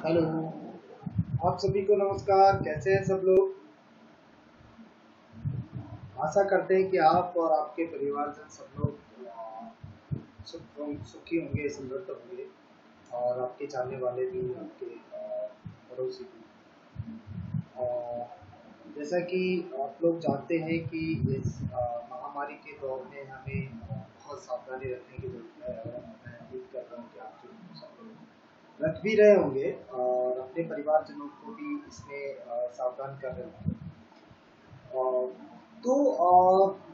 Hello. आप सभी को नमस्कार। कैसे हैं सब लोग? आशा करते हैं कि आप और आपके परिवारजन सब लोग सुखी होंगे, समृद्ध होंगे और आपके चाहने वाले भी, आपके पड़ोसी भी। अ, जैसा कि आप लोग जानते हैं कि इस महामारी के दौर में हमें बहुत सावधानी रखने की जरूरत है। और मैं उम्मीद कर रहा हूँ कि आप जो सब लोग रख भी रहे होंगे और अपने परिवारजनों को भी इसमें सावधान कर रहे होंगे। तो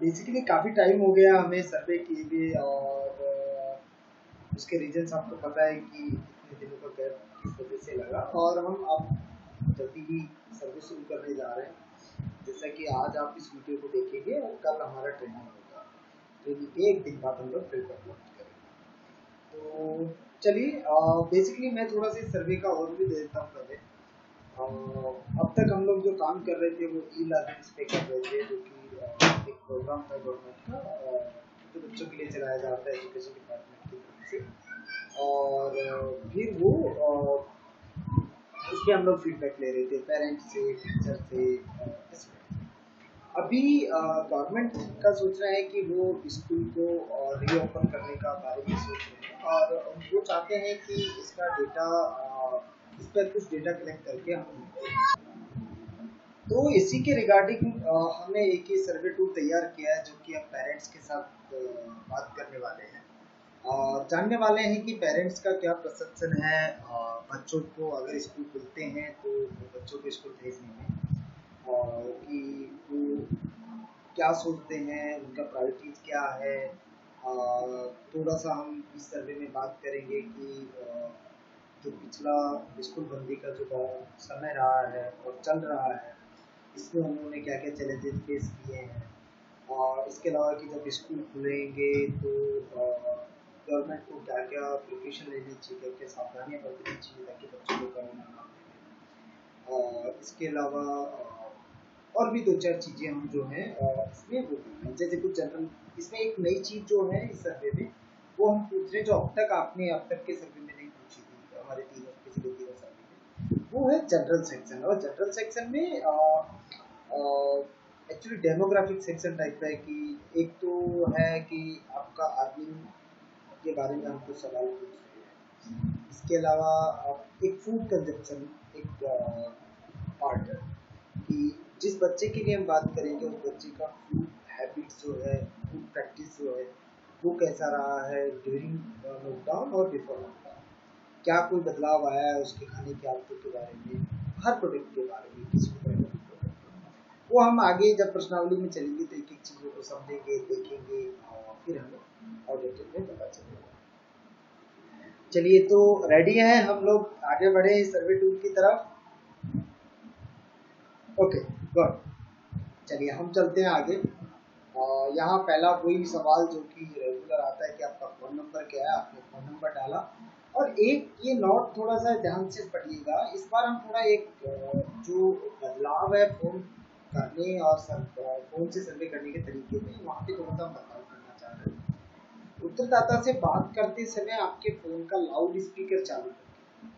बेसिकली काफ़ी टाइम हो गया हमें सर्वे किए हुए, और उसके रीजंस आपको पता है कि इतने दिनों का गैप किस वजह से लगा, और हम अब जल्दी ही सर्वे शुरू करने जा रहे हैं। जैसा कि आज आप इस वीडियो को देखेंगे और कल हमारा ट्रेनिंग होगा। ट्रेनिंग के एक दिन बाद हम लोग फिर लॉन्च करेंगे। तो चलिए, बेसिकली मैं थोड़ा सा सर्वे का ओवरव्यू दे देता हूँ पहले। अब तक हम लोग जो काम कर रहे थे वो ई लर्निंग्स पे कर रहे थे, जो कि एक प्रोग्राम था गवर्नमेंट का, जो बच्चों के लिए चलाया जाता है एजुकेशन डिपार्टमेंट की तरफ से। और फिर वो उसके हम लोग फीडबैक ले रहे थे पेरेंट्स से, टीचर से। इसमें अभी गवर्नमेंट का सोच रहा है कि वो स्कूल को रीओपन करने का बारे में सोच रहे हैं, और वो चाहते हैं कि इसका डेटा, इस पर कुछ डेटा कलेक्ट करके हम, तो इसी के रिगार्डिंग हमने एक ही सर्वे टूल तैयार किया है, जो कि हम पेरेंट्स के साथ बात करने वाले हैं और जानने वाले हैं कि पेरेंट्स का क्या परसेप्शन है बच्चों को अगर स्कूल खुलते हैं तो बच्चों को स्कूल भेजने में, और कि वो क्या सोचते हैं, उनका प्रायोरिटीज क्या है। थोड़ा सा हम इस सर्वे में बात करेंगे कि जो पिछला स्कूल बंदी का जो समय रहा है और चल रहा है, इसमें उन्होंने क्या क्या चैलेंजेस फेस किए हैं। और इसके अलावा कि जब स्कूल खुलेंगे तो गवर्नमेंट को क्या क्या प्रिपरेशन लेनी चाहिए, क्या क्या सावधानियाँ बरतनी चाहिए ताकि बच्चों को कोरोना ना लगे। और इसके अलावा और भी दो चार चीज़ें हम जो हैं इसमें वो करते हैं, जैसे कुछ जनरल। इसमें एक नई चीज़ जो है इस सर्वे में, वो हम पूछ रहे हैं जो अब तक के सर्वे में नहीं पूछी थी हमारे पिछले 3 सर्वे में, वो है जनरल सेक्शन। और जनरल सेक्शन में एक्चुअली डेमोग्राफिक सेक्शन टाइप का है कि एक तो है कि आपका आदमी के बारे में हमको सवाल पूछ रहे हैं। इसके अलावा एक फूड कंजप्शन एक पार्ट है कि जिस बच्चे के लिए हम बात करेंगे उस बच्चे का फूड हैबिट्स जो है, फूड प्रैक्टिस जो है, वो कैसा रहा है ड्यूरिंग लॉकडाउन और बिफोर लॉकडाउन। क्या कोई बदलाव आया है उसके खाने की आदतों के बारे में, हर प्रोडक्ट के बारे में, किसी भी तरह का प्रोडक्ट। वो हम आगे जब प्रश्नावली में चलेंगे तो एक एक चीज़ों को समझेंगे, देखेंगे और फिर हमें और डिटेल में पता चलेगा। चलिए, तो रेडी हैं हम लोग आगे बढ़े इस सर्वे टूल की तरफ? Okay, good. चलिए हम चलते हैं आगे। यहाँ पहला वही सवाल जो कि रेगुलर आता है कि आपका फ़ोन नंबर क्या है। आपने फ़ोन नंबर डाला, और एक ये नोट थोड़ा सा ध्यान से पढ़िएगा। इस बार हम थोड़ा एक जो बदलाव है फ़ोन करने और फ़ोन से सर्वे करने के तरीके में, वहाँ पे थोड़ा सा बदलाव करना चाह रहे हैं। उत्तरदाता से बात करते समय आपके फ़ोन का लाउड स्पीकर चालू रखें,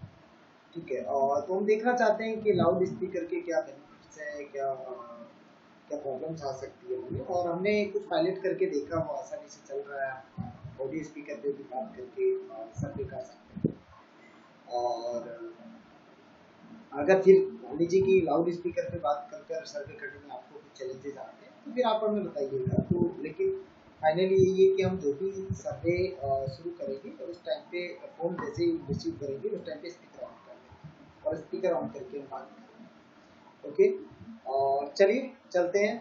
ठीक है। और तो हम देखना चाहते हैं कि लाउड स्पीकर के क्या बेनिफिट्स हैं, क्या क्या प्रॉब्लम्स आ सकती है हमें। और हमने कुछ पायलट करके देखा, वो आसानी से चल रहा है। ऑडियो स्पीकर पे भी बात करके सर्वे कर सकते हैं। और अगर फिर मान लीजिए कि लाउड स्पीकर पे बात कर कर सर्वे करने में आपको कुछ चैलेंजेस आते हैं तो फिर आप हमें बताइएगा। तो लेकिन फाइनली यही है कि हम जो भी सर्वे शुरू करेंगे और उस टाइम पे फ़ोन जैसे ही रिसीव करेंगे उस टाइम पे स्पीकर ऑन कर लेंगे और स्पीकर ऑन करके हम बात करेंगे। ओके, और चलिए चलते हैं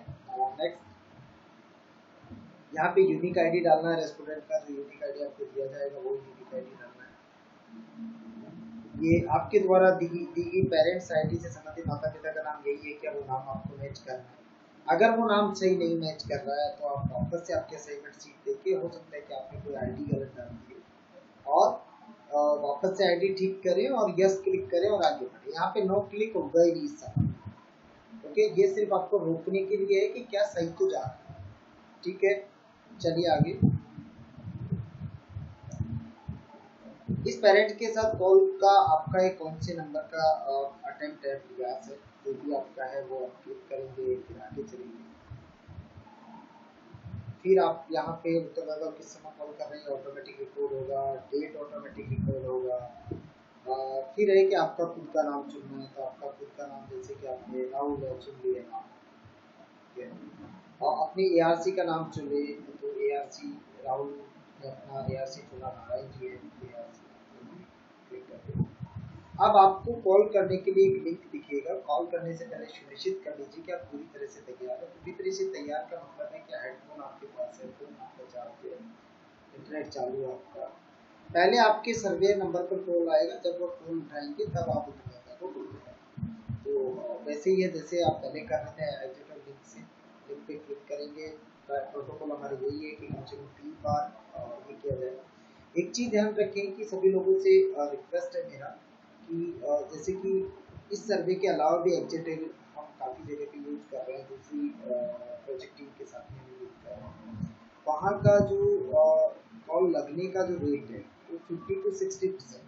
नेक्स्ट। यहाँ पे यूनिक आईडी डालना है। रेस्टोरेंट का जो यूनिक आईडी आपको दिया जाएगा वो यूनिक आईडी डालना है। ये आपके द्वारा दी गई पेरेंट्स आईडी से संबंधित माता पिता का नाम यही है, क्या वो नाम आपको मैच करना है। अगर वो नाम सही नहीं मैच कर रहा है तो आप वापस से आपके असाइनमेंट सीट देके, हो सकता है कि आपने कोई आईडी गलत डाल दी है, और वापस से आईडी ठीक करें और यस क्लिक करें और आगे बढ़े। यहाँ पे नो क्लिक होगा ही नहीं इस समय। ओके, ये सिर्फ आपको रोकने के लिए है कि क्या सही तो जा रहा है, ठीक है। चलिए आगे। इस पेरेंट के साथ कॉल का आपका एक कौन से नंबर का अटेम्प्ट है, प्रयास है, जो भी आपका है वो आप क्लिक करेंगे, फिर आगे चलेंगे। फिर आप यहाँ पे उत्तर दाता किस समय कॉल कर रहे हैं ऑटोमेटिक रिकॉर्ड होगा, डेट ऑटोमेटिक रिकॉर्ड होगा। फिर है कि आपका खुद का नाम चुनना है, तो आपका खुद का नाम जैसे कि आपने राहुल चुन लिया नाम, ठीक है। और अपनी ARC का नाम चुने, तो ARC राहुल ने अपना ARC चुना, नारायण जी है ARC, क्लिक कर दें। अब आपको कॉल करने के लिए एक लिंक दिखेगा। कॉल करने से पहले सुनिश्चित कर लीजिए कि आप पूरी तरह से तैयार हैं। पूरी तरह से तैयार का मतलब है कि हेडफोन आपके पास है, फोन आपका चार्ज है, इंटरनेट चालू है आपका। पहले आपके सर्वे नंबर पर कॉल आएगा, जब वो फोन उठाएंगे तब आप उठाएगा को बोलेगा। तो वैसे ही है जैसे आप पहले कर रहे थे, एग्जिट लिंक से लिंक पे क्लिक करेंगे। प्रोटोकॉल हमारा यही है कि कम से कम 3 बार ये किया जाए। एक चीज़ ध्यान रखें कि सभी लोगों से रिक्वेस्ट है मेरा कि जैसे कि इस सर्वे के अलावा भी एग्जिट हम काफ़ी जगह पे यूज़ कर रहे हैं, दूसरी प्रोजेक्ट टीम के साथ में भी यूज़ कर रहे हैं। वहाँ का जो कॉल लगने का जो रेट है वो 50 to 60%,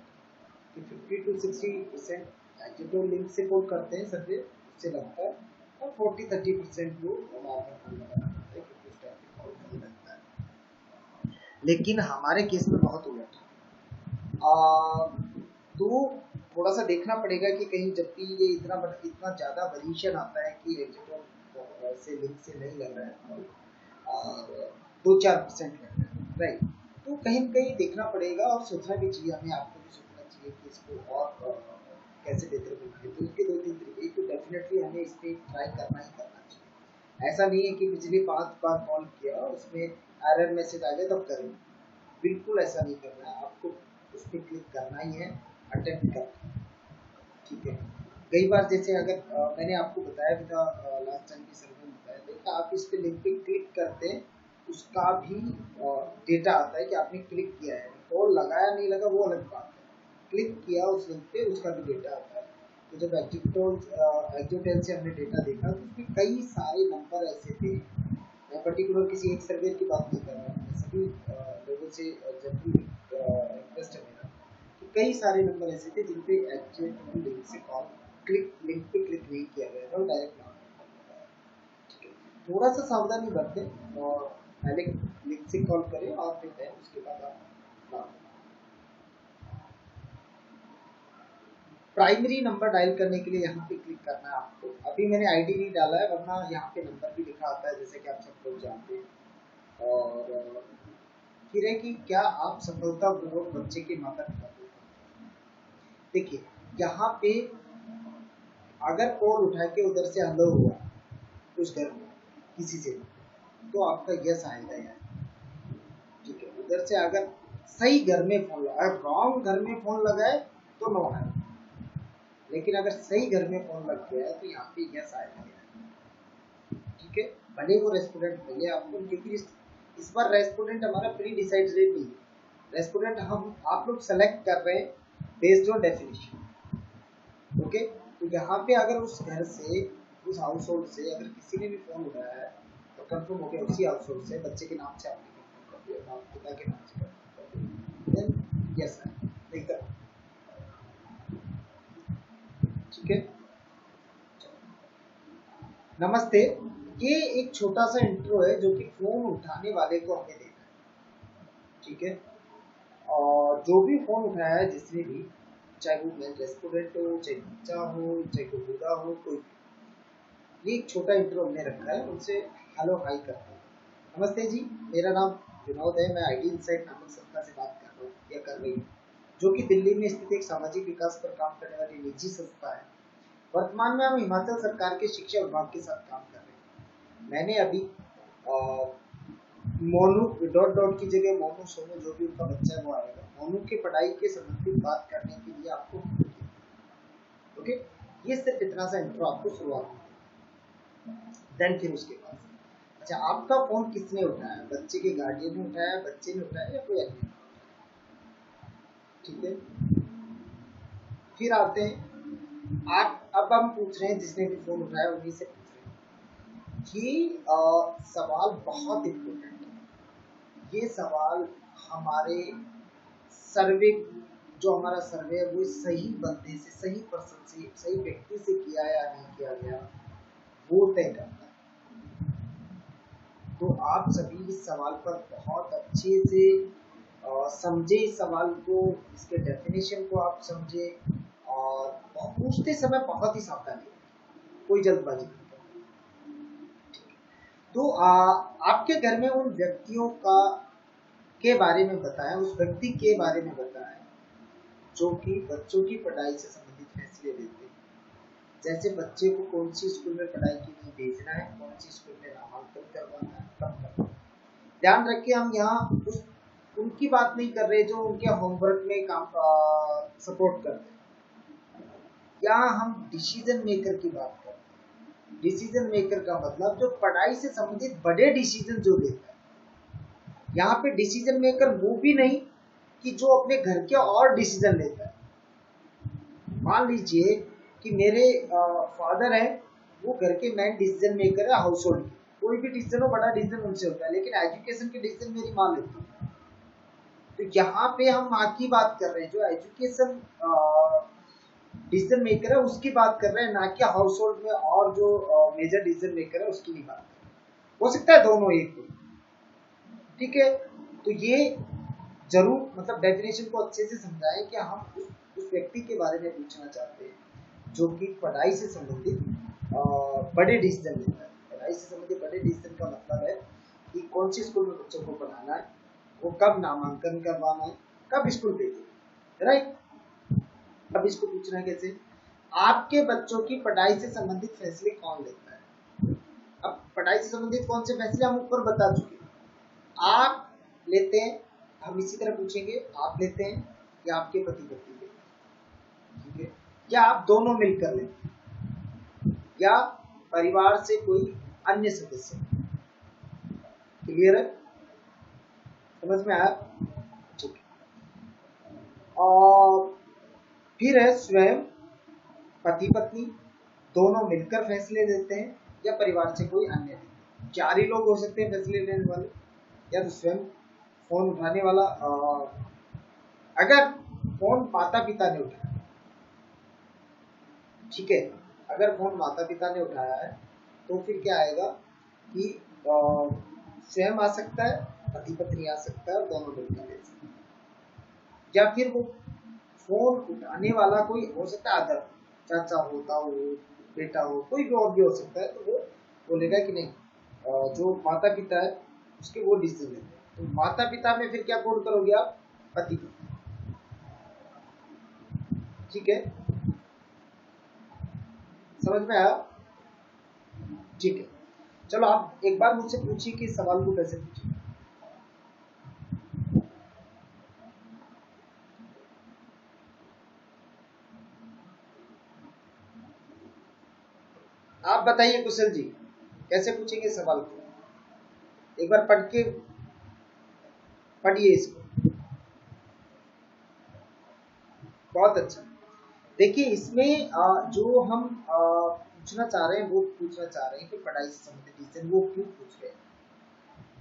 50 to 60% एग्जिट लिंक से कॉल करते हैं सर्वे, उससे लगता है, और 40-30% वो नॉर्मल कॉल लगाना पड़ता है, क्योंकि उस टाइप के कॉल नहीं लगता है। लेकिन हमारे केस में बहुत उलट है। तो थोड़ा सा देखना पड़ेगा कि कहीं जब भी ये इतना ज़्यादा वेरिएशन आता है कि एग्जिट से लिंक से नहीं लग रहा है और 2-4% लग रहा है, राइट, तो कहीं न कहीं देखना पड़ेगा और सोचना भी चाहिए हमें, आपको भी सोचना चाहिए कि इसको और कैसे बेहतर बनाए। तो इसके 2-3 तरीके, तो डेफिनेटली हमें इस पर ट्राई करना ही करना चाहिए। ऐसा नहीं है कि पिछले 5 बार कॉल किया उसमें एरर मैसेज आ गया तब करें, बिल्कुल ऐसा नहीं करना है। आपको उस पर क्लिक करना ही है, अटेम्प्ट करना, ठीक है। कई बार जैसे अगर मैंने आपको बताया भी था लास्ट टाइम की सर्वे में बताया था कि आप इस पे लिंक पे क्लिक करते हैं, उसका भी डेटा आता है कि आपने क्लिक किया है, कॉल लगाया नहीं लगा वो अलग बात है, क्लिक किया उस लिंक पे उसका भी डेटा आता है। तो जब एग्जिटोल से हमने डेटा देखा तो उसमें कई सारे नंबर ऐसे थे, मैं पर्टिकुलर किसी एक सर्वे की बात नहीं कर रहा हूँ, सभी लोगों से जनरल रिक्वेस्ट है मेरा कि कई सारे नंबर ऐसे थे जिन पे एग्जिट लिंक से कॉल लिंक पे क्लिक नहीं किया गया था, डायरेक्ट ठीक है। थोड़ा सा सावधानी बरतें और पहले लिंक से कॉल करें और फिर उसके बाद आप प्राइमरी नंबर डायल करने के लिए यहाँ पे क्लिक करना है आपको। अभी मैंने आईडी नहीं डाला है, वरना यहाँ पे नंबर भी लिखा आता है जैसे कि आप सब लोग जानते हैं। और फिर है कि क्या आप सफलतापूर्वक बच्चे के माता पिता को, देखिए यहाँ पे अगर कॉल उठा के उधर से हेलो हुआ उस घर में किसी से, तो आपका यस आएगा यार, ठीक है। उधर से अगर सही घर में फोन लगा, रॉन्ग घर में फोन लगाए तो नो है, लेकिन अगर सही घर में फोन लग गया है तो यहाँ पे यस आएगा यार, ठीक है। भले वो रेस्टोरेंट मिले आपको, क्योंकि इस बार रेस्टोरेंट हमारा प्री डिसाइडेड नहीं है, रेस्टोरेंट हम आप लोग सेलेक्ट कर रहे हैं बेस्ड ऑन डेफिनेशन, ओके। तो यहाँ पे अगर उस घर से, उस हाउस होल्ड से अगर किसी ने भी फोन उठाया है तो कंफर्म हो गया उसी हाउस होल्ड से, बच्चे के नाम से आपने कंफर्म कर दिया, पिता के नाम से कंफर्म कर दिया, देन यस है, नहीं कर, ठीक है। नमस्ते, ये एक छोटा सा इंट्रो है जो कि फोन उठाने वाले को हमें देना है, ठीक है। और जो भी फोन उठाया है जिसने भी, चाहे वो मेन रेस्टोरेंट हो, चाहे बच्चा हो, चाहे कोई बूढ़ा हो, कोई, ये एक छोटा इंट्रो हमने रखा है, उनसे हेलो हाई करते हैं। नमस्ते जी, मेरा नाम विनोद है, मैं आईडी इनसाइट नामक संस्था से बात कर रहा हूँ या कर रही हूँ, जो कि दिल्ली में स्थित एक सामाजिक विकास पर काम करने वाली निजी संस्था है। वर्तमान में हम हिमाचल सरकार के शिक्षा विभाग के साथ काम कर रहे हैं। मैंने अभी मोनू डॉट डॉट की जगह मोनू सोनू जो भी उनका बच्चा है वो आएगा, मोनू की पढ़ाई के संबंधित बात करने के लिए आपको, ओके। ये सिर्फ इतना सा इंट्रो आपको शुरुआत में, देन फिर उसके बाद, अच्छा आपका फोन किसने उठाया, बच्चे के गार्डियन ने उठाया, बच्चे ने उठाया या कोई अन्य, ठीक है। फिर आते हैं आप, अब हम पूछ रहे हैं जिसने भी फोन उठाया उन्हीं से पूछ रहे हैं। ये सवाल बहुत इम्पोर्टेंट है, ये सवाल हमारे सर्वे जो हमारा सर्वे है वो सही बंदे से, सही पर्सन से, सही व्यक्ति से किया या नहीं किया गया, वो तय करता है। तो आप सभी इस सवाल पर बहुत अच्छे से समझे, इस सवाल को, इसके डेफिनेशन को आप समझे, और पूछते समय बहुत ही सावधानी, कोई जल्दबाजी नहीं करनी। तो आपके घर में उन व्यक्तियों का के बारे में बताएं, उस व्यक्ति के बारे में बताएं जो कि बच्चों की पढ़ाई से संबंधित फैसले लेते हैं। जैसे बच्चे को कौन सी स्कूल में पढ़ाई के लिए भेजना है, कौन सी स्कूल में नामांकन करवाना है, कब करवाना है। ध्यान रखिए, हम यहाँ उनकी बात नहीं कर रहे जो उनके होमवर्क में काम सपोर्ट करते हैं। यहाँ हम डिसीजन मेकर की बात करते हैं। डिसीजन मेकर का मतलब जो पढ़ाई से संबंधित बड़े डिसीजन जो लेता है। यहाँ पे डिसीजन मेकर वो भी नहीं कि जो अपने घर के और डिसीजन लेता है। मान लीजिए कि मेरे फादर है, वो घर के मेन डिसीजन मेकर है हाउस होल्ड के, कोई भी डिसीजन हो, बड़ा डिसीजन उनसे होता है, लेकिन एजुकेशन के डिसीजन मेरी माँ लेती है। तो यहाँ पे हम माँ की बात कर रहे हैं, जो एजुकेशन डिसीजन मेकर है उसकी बात कर रहे हैं, ना कि हाउस होल्ड में और जो मेजर डिसीजन मेकर है उसकी नहीं बात कर रहे हैं। हो सकता है दोनों एक हो, ठीक है। तो ये जरूर मतलब डेफिनेशन को अच्छे से समझाएं कि हम उस व्यक्ति के बारे में पूछना चाहते हैं जो कि पढ़ाई से संबंधित बड़े डिसीजन लेता है। पढ़ाई से संबंधित बड़े डिसीजन का मतलब है कि कौन सी स्कूल में बच्चों को पढ़ाना है, वो कब नामांकन करवाना है, कब स्कूल भेजना, राइट। अब इसको पूछना है कैसे, आपके बच्चों की पढ़ाई से संबंधित फैसले कौन लेता है। अब पढ़ाई से संबंधित कौन से फैसले हम ऊपर बता चुके, आप लेते हैं, हम इसी तरह पूछेंगे, आप लेते हैं या आपके पति पत्नी लेते हैं, ठीक है, या आप दोनों मिलकर लेते हैं, या परिवार से कोई अन्य सदस्य। क्लियर है, समझ में आया, ठीक है। और फिर है स्वयं, पति पत्नी दोनों मिलकर फैसले लेते हैं या परिवार से कोई अन्य लेते हैं। 4 ही लोग हो सकते हैं फैसले लेने वाले, या तो स्वयं फोन उठाने वाला, अगर फोन माता पिता ने उठाया, ठीक है, अगर फोन माता पिता ने उठाया है तो फिर क्या आएगा कि स्वयं आ सकता है, पति पत्नी आ सकता है, और दोनों मिलकर ले सकते हैं। या फिर वो फोन उठाने वाला कोई हो सकता है, अदर चाचा हो, ताऊ हो, बेटा हो, कोई भी और भी हो सकता है, तो वो बोलेगा कि नहीं जो माता पिता है उसके वो डिसीजन लेते हैं। तो माता पिता में फिर क्या कोड करोगे आप, पति, ठीक है, समझ में आया, ठीक है। चलो आप एक बार मुझसे पूछिए कि सवाल को कैसे पूछिए। आप बताइए कुशल जी, कैसे पूछेंगे सवाल को, एक बार पढ़ के पढ़िए इसको। बहुत अच्छा, देखिए इसमें जो हम पूछना चाह रहे हैं वो पूछना चाह रहे हैं कि पढ़ाई से संबंधित डिसीजन वो क्यों पूछ रहे हैं।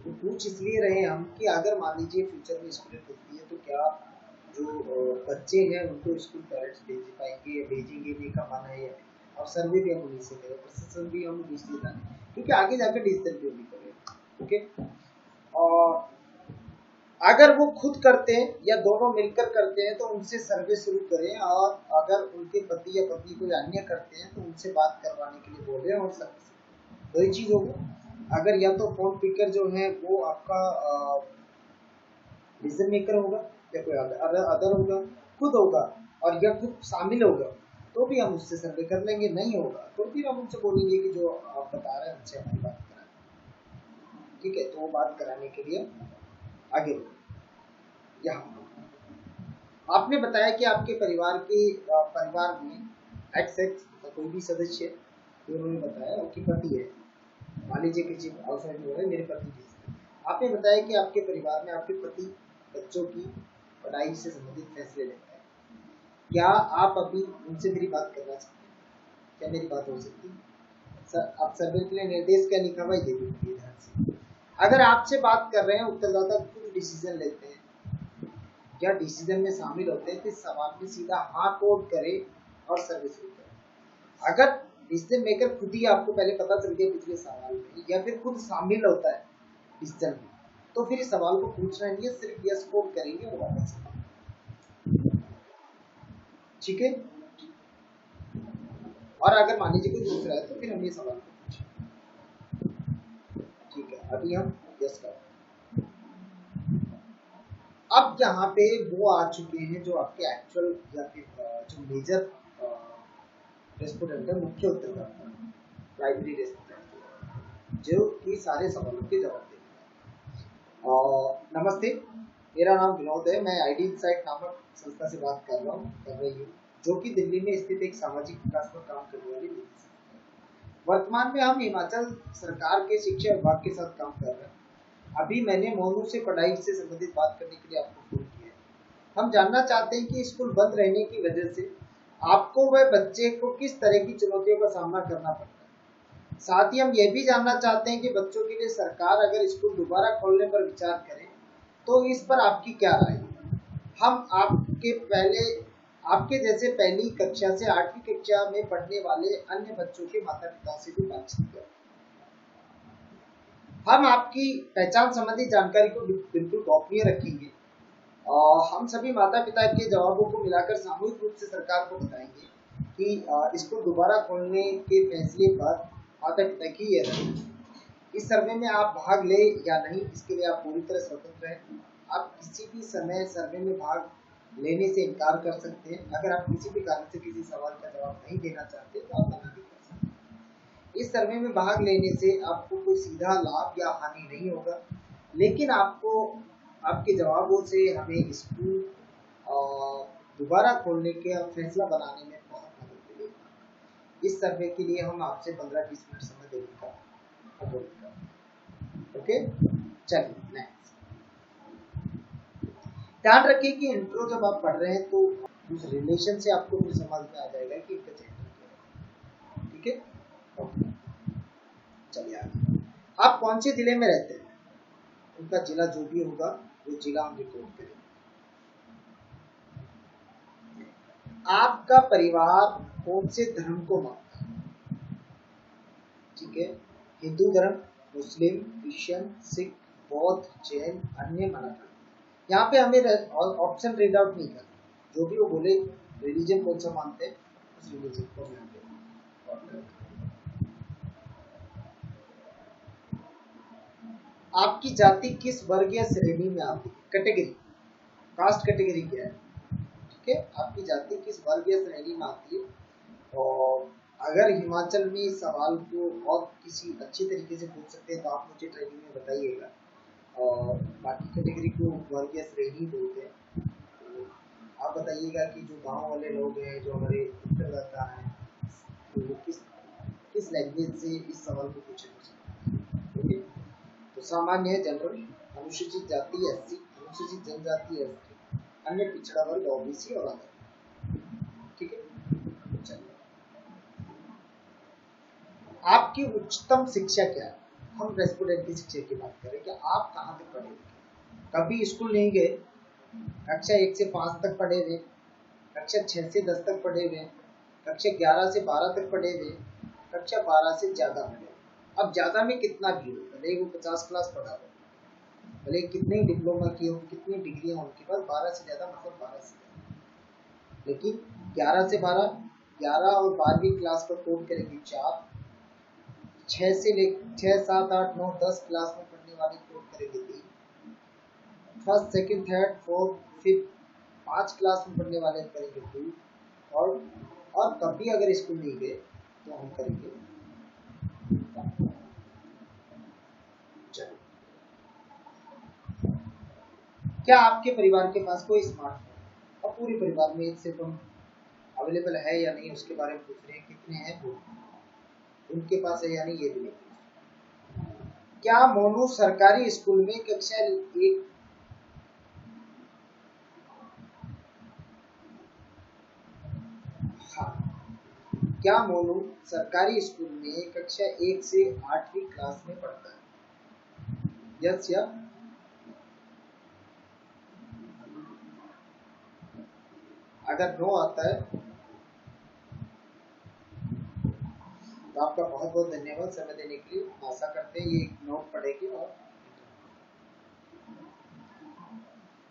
वो पूछ इसलिए रहे हम कि अगर मान लीजिए फ्यूचर में स्कूलें खुलती है तो क्या जो बच्चे हैं उनको स्कूल पेरेंट्स भेज पाएंगे या भेजेंगे नहीं का माना है, और सर्वे भी हम उन्हीं से करें, प्रशासन भी हम उन्हीं से जाने, क्योंकि आगे जाकर डिसीजन क्यों नहीं करें, ओके। और अगर वो खुद करते हैं या दोनों मिलकर करते हैं तो उनसे सर्वे शुरू करें, और अगर उनके पति या पत्नी कोई अन्य करते हैं तो उनसे बात करवाने के लिए बोले, और सर्वे वही चीज होगी। अगर या तो फोन पिकर जो है वो आपका डिसीजन मेकर होगा, या कोई अदर होगा, खुद होगा, और या खुद शामिल होगा, तो भी हम उससे सर्वे कर लेंगे। नहीं होगा तो फिर हम उनसे बोलेंगे कि जो आप बता रहे हैं उनसे हमारी बात कराएं, ठीक है। तो वो बात कराने के लिए आगे बढ़े। यहाँ आपने बताया कि आपके परिवार में एक्स कोई भी सदस्य, तो उन्होंने बताया उनकी पति है, मान लीजिए किसी हाउसवाइफ में हो रहे मेरे पति जी, आपने बताया कि आपके परिवार में आपके पति बच्चों की पढ़ाई से संबंधित फैसले लेते हैं। क्या आप अभी उनसे मेरी बात करना चाहते हैं, क्या मेरी बात हो सकती है? सर आप सर्वे के लिए निर्देश क्या लिखा हुआ ये भी ध्यान से, अगर आपसे बात कर रहे हैं उत्तरदाता खुद डिसीजन लेते हैं, या डिसीजन में शामिल होते हैं तो इस सवाल में सीधा हाँ कोड करें और सर्विस शुरू करें। अगर डिसीजन मेकर खुद ही आपको पहले पता चल गया पिछले सवाल में या फिर खुद शामिल होता है डिसीजन में, तो फिर इस सवाल को पूछना नहीं है, सिर्फ यस कोड करेंगे और वापस। ठीक है। और अगर मान लीजिए कोई दूसरा है तो फिर हम ये सवाल को पूछें। ठीक है, अभी हम यस करते हैं। अब यहाँ पे वो आ चुके हैं जो आपके एक्चुअल या फिर जो मेजर रेस्पोंडेंट है, मुख्य उत्तरदाता, प्राइमरी रेस्पोंडेंट, जो कि सारे सवालों के जवाब देते हैं। नमस्ते, मेरा नाम विनोद है, मैं आईडी इनसाइट नामक संस्था से बात कर रही हूँ, जो कि दिल्ली में स्थित एक सामाजिक विकास पर काम करने वाली संस्था है। वर्तमान में हम हिमाचल सरकार के शिक्षा विभाग के साथ काम कर रहे हैं। अभी मैंने मोनू से पढ़ाई से संबंधित बात करने के लिए आपको फोन किया है। हम जानना चाहते हैं कि स्कूल बंद रहने की वजह से आपको व बच्चे को किस तरह की चुनौतियों का सामना करना पड़ता है। साथ ही हम ये भी जानना चाहते हैं कि बच्चों के लिए सरकार अगर स्कूल दोबारा खोलने पर विचार करे तो इस पर आपकी क्या राय है। हम आपके जैसे पहली कक्षा से 8वीं कक्षा में पढ़ने वाले अन्य बच्चों के माता पिता से भी बातचीत करें। हम आपकी पहचान संबंधी जानकारी को बिल्कुल गोपनीय रखेंगे और हम सभी माता पिता के जवाबों को मिलाकर सामूहिक रूप से सरकार को बताएंगे कि इसको दोबारा खोलने के फैसले पर माता पिता की ये राय। इस सर्वे में आप भाग ले या नहीं, इसके लिए आप पूरी तरह स्वतंत्र हैं। आप किसी भी समय सर्वे में भाग लेने से इनकार कर सकते हैं। अगर आप किसी भी कारण से किसी सवाल का जवाब नहीं देना चाहते तो आप मना भी कर सकते हैं। इस सर्वे में भाग लेने से आपको कोई सीधा लाभ या हानि नहीं होगा, लेकिन आपको आपके जवाबों से हमें स्कूल दोबारा खोलने का फैसला बनाने में बहुत मदद मिलेगी। इस सर्वे के लिए हम आपसे 15-20 मिनट समय देने का अनुरोध करें। ओके, चलिए नेक्स्ट। ध्यान रखिए कि इंट्रो जब आप पढ़ रहे हैं तो उस रिलेशन से आपको फिर समझ में आ जाएगा कि इनका जेंडर क्या है। ठीक है, ओके, चलिए आगे। आप कौन से जिले में रहते हैं, उनका जिला जो भी होगा वो जिला हम रिकॉर्ड करेंगे। आपका परिवार कौन से धर्म को मानता है। ठीक है, हिंदू धर्म, मुस्लिम, क्रिश्चियन, सिख, बौद्ध, जैन, अन्य मना करते। यहाँ पे हमें ऑप्शन रीड आउट नहीं करना, जो भी वो बोले रिलीजन कौन सा मानते हैं उस रिलीजन को हम आपकी जाति किस वर्गीय श्रेणी में आती है, कैटेगरी, कास्ट कैटेगरी क्या है। ठीक है, आपकी जाति किस वर्गीय श्रेणी में आती है। और अगर हिमाचल में इस सवाल को और किसी अच्छी तरीके से पूछ सकते हैं तो आप मुझे ट्रेनिंग में बताइएगा। और बाकी कैटेगरी को वर्गीय श्रेणी बोलते हैं। तो आप बताइएगा कि जो गांव वाले लोग हैं, जो हमारे उत्तरदाता हैं, तो वो किस लैंग्वेज से इस सवाल को पूछे हो सकते हैं। ओके, तो सामान्य, जनरल, अनुसूचित जाति एससी, अनुसूचित जनजाति एसटी, अन्य पिछड़ा वर्ग ओबीसी और अदर। ठीक है, चलिए। आपकी उच्चतम शिक्षा क्या है। हम रेस्पोंडेंट की शिक्षा की बात करें कि आप कहाँ तक पढ़े हुए, कभी स्कूल नहीं गए, कक्षा 1 से 5 तक पढ़े हुए, कक्षा 6 से 10 तक पढ़े हुए, कक्षा 11 से 12 तक पढ़े हुए, कक्षा 12 से ज्यादा पढ़े। अब ज्यादा में कितना भी हो, भले वो 50 क्लास पढ़ा हो, भले कितने ही डिप्लोमा किए हो, कितनी डिग्रियां उनके पास, 12 से ज्यादा मतलब 12 से ज्यादा। लेकिन 11 से 12, 11 और 12वीं क्लास का कोड करेंगे 4, 6 से 6, 7, 8, 9, 10 क्लास में पढ़ने वाले कोड करेंगे 3, first, second, third, fourth, fifth 5 class में पढ़ने वाले करेंगे 2, और कभी अगर स्कूल नहीं गए तो हम करेंगे। क्या आपके परिवार के पास कोई स्मार्टफोन, और पूरे परिवार में एक से कम अवेलेबल है या नहीं उसके बारे में पूछ रहे हैं। कितने हैं वो, उनके पास है या नहीं ये भी नहीं। क्या मोनू सरकारी स्कूल में कक्षा 1 क्या मोनू सरकारी स्कूल में कक्षा 1 से 8वीं क्लास में पढ़ता है, यस या अगर नो आता है तो आपका बहुत बहुत धन्यवाद समय देने के लिए। आशा करते हैं ये नोट पढ़ेगी और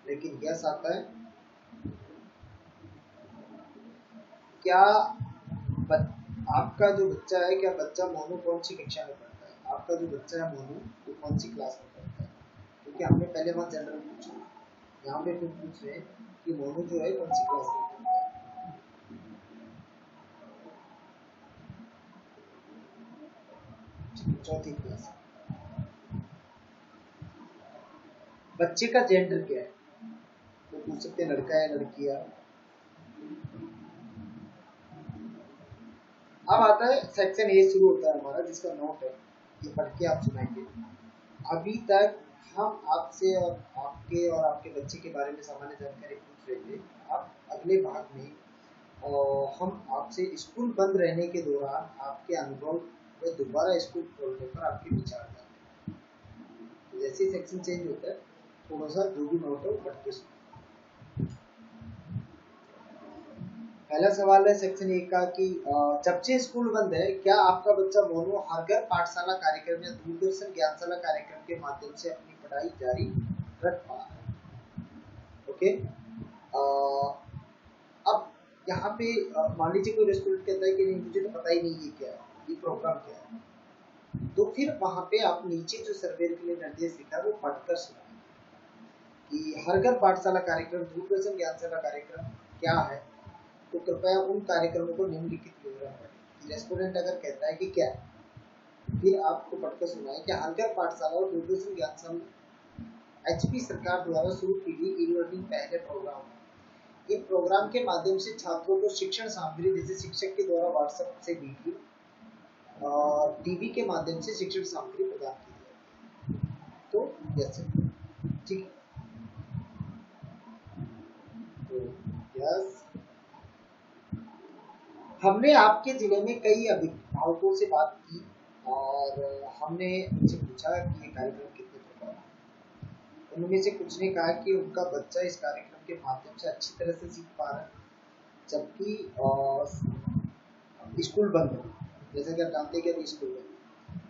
लेकिन यस आता है। क्या आपका जो बच्चा है, क्या बच्चा मोनू कौन सी कक्षा में पढ़ता है? आपका जो बच्चा है मोनू वो कौन सी क्लास में पढ़ता है? क्योंकि हमने पहले वहाँ जनरल पूछा, यहाँ पे फिर पूछ रहे हैं कि मोनू जो है कौन सी क्लास में पढ़ता है। चौथी क्लास। बच्चे का जेंडर क्या है? वो पूछ सकते हैं लड़का है लड़की है। अब आता है सेक्शन ए शुरू होता है हमारा, जिसका नोट है, ये पढ़ के आप सुनाएंगे। अभी तक हम आपसे और आपके बच्चे के बारे में सामान्य जानकारी पूछ रहे थे। अब अगले भाग में हम आपसे स्कूल बंद रहने के दौरान आपके अनुभव व दोबारा स्कूल खोलने पर आपके विचार जानते हैं। जैसे सेक्शन चेंज होता है थोड़ा सा जो भी नोट हो पढ़ के सुनो। पहला सवाल है सेक्शन 1 का कि जब से स्कूल बंद है क्या आपका बच्चा मोनू हर घर पाठशाला कार्यक्रम या दूरदर्शन ज्ञानशाला कार्यक्रम के माध्यम से अपनी पढ़ाई जारी रख पा रहा है? ओके। अब यहाँ पे मान लीजिए कोई रेस्टोरेंट कहता है कि नहीं मुझे तो पता ही नहीं ये क्या है, ये प्रोग्राम क्या है, तो फिर वहाँ पे आप नीचे जो सर्वे के लिए निर्देश लिखा है वो पढ़कर सुनाएं कि हर घर पाठशाला कार्यक्रम दूरदर्शन ज्ञानशाला कार्यक्रम क्या है, तो कृपया उन कार्यक्रमों को निम्नलिखित विवरण पढ़ें। रेस्टोरेंट अगर कहता है कि क्या है, फिर आपको पढ़कर सुनाएं कि हर घर पाठशाला और दूरदर्शन ज्ञानशाला एचपी सरकार द्वारा शुरू की गई ई लर्निंग पहले प्रोग्राम है। इन प्रोग्राम के माध्यम से छात्रों को शिक्षण सामग्री जैसे शिक्षक के द्वारा व्हाट्सएप से वीडियो और टीवी के माध्यम से शिक्षण सामग्री प्रदान की जाती है। तो यस ठीक है। तो यस हमने आपके जिले में कई अभिभावकों से बात की और हमने उनसे पूछा कि ये कार्यक्रम कितने प्रकार है। उनमें से कुछ ने कहा कि उनका बच्चा इस कार्यक्रम के माध्यम से अच्छी तरह से सीख पा रहा है, जबकि स्कूल बंद है, जैसे कि आप जानते हैं कि अभी स्कूल बंद है।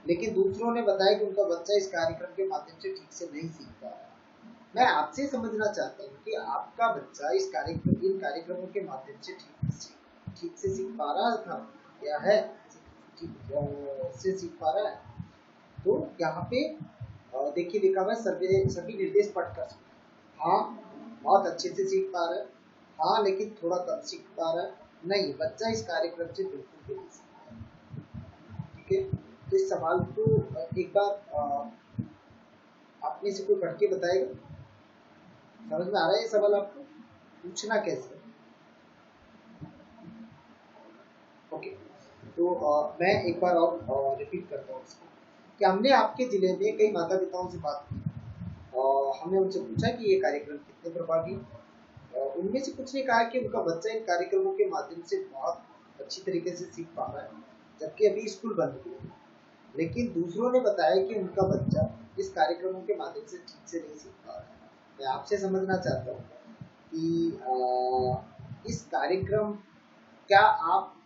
लेकिन दूसरों ने बताया कि उनका बच्चा इस कार्यक्रम के माध्यम से ठीक से नहीं सीख पा रहा है। मैं आपसे समझना चाहता हूँ कि आपका बच्चा इन कार्यक्रमों के माध्यम से ठीक से सीख पा रहा था या है, ठीक से सीख पा रहा है? तो यहाँ पे देखिए लिखा हुआ है सभी निर्देश पढ़कर सुना। हाँ बहुत अच्छे से सीख पा रहा है, हाँ लेकिन थोड़ा कम सीख पा रहा है, नहीं बच्चा इस कार्यक्रम से बिल्कुल भी नहीं सीख पा रहा। ठीक है, तो इस सवाल को एक बार आप में से कोई पढ़ के बताएगा? समझ में आ रहा है ये सवाल आपको? पूछना कैसे? ओके, तो मैं एक बार और रिपीट करता हूँ इसको कि हमने आपके जिले में कई माता पिताओं से बात की और हमने उनसे पूछा कि ये कार्यक्रम कितने प्रभावी। उनमें से कुछ ने कहा कि उनका बच्चा इन कार्यक्रमों के माध्यम से बहुत अच्छी तरीके से सीख पा रहा है, जबकि अभी स्कूल बंद हुए हैं। लेकिन दूसरों ने बताया कि उनका बच्चा इस कार्यक्रमों के माध्यम से ठीक से नहीं सीख पा रहा है। मैं आपसे समझना चाहता हूँ कि इस कार्यक्रम क्या आप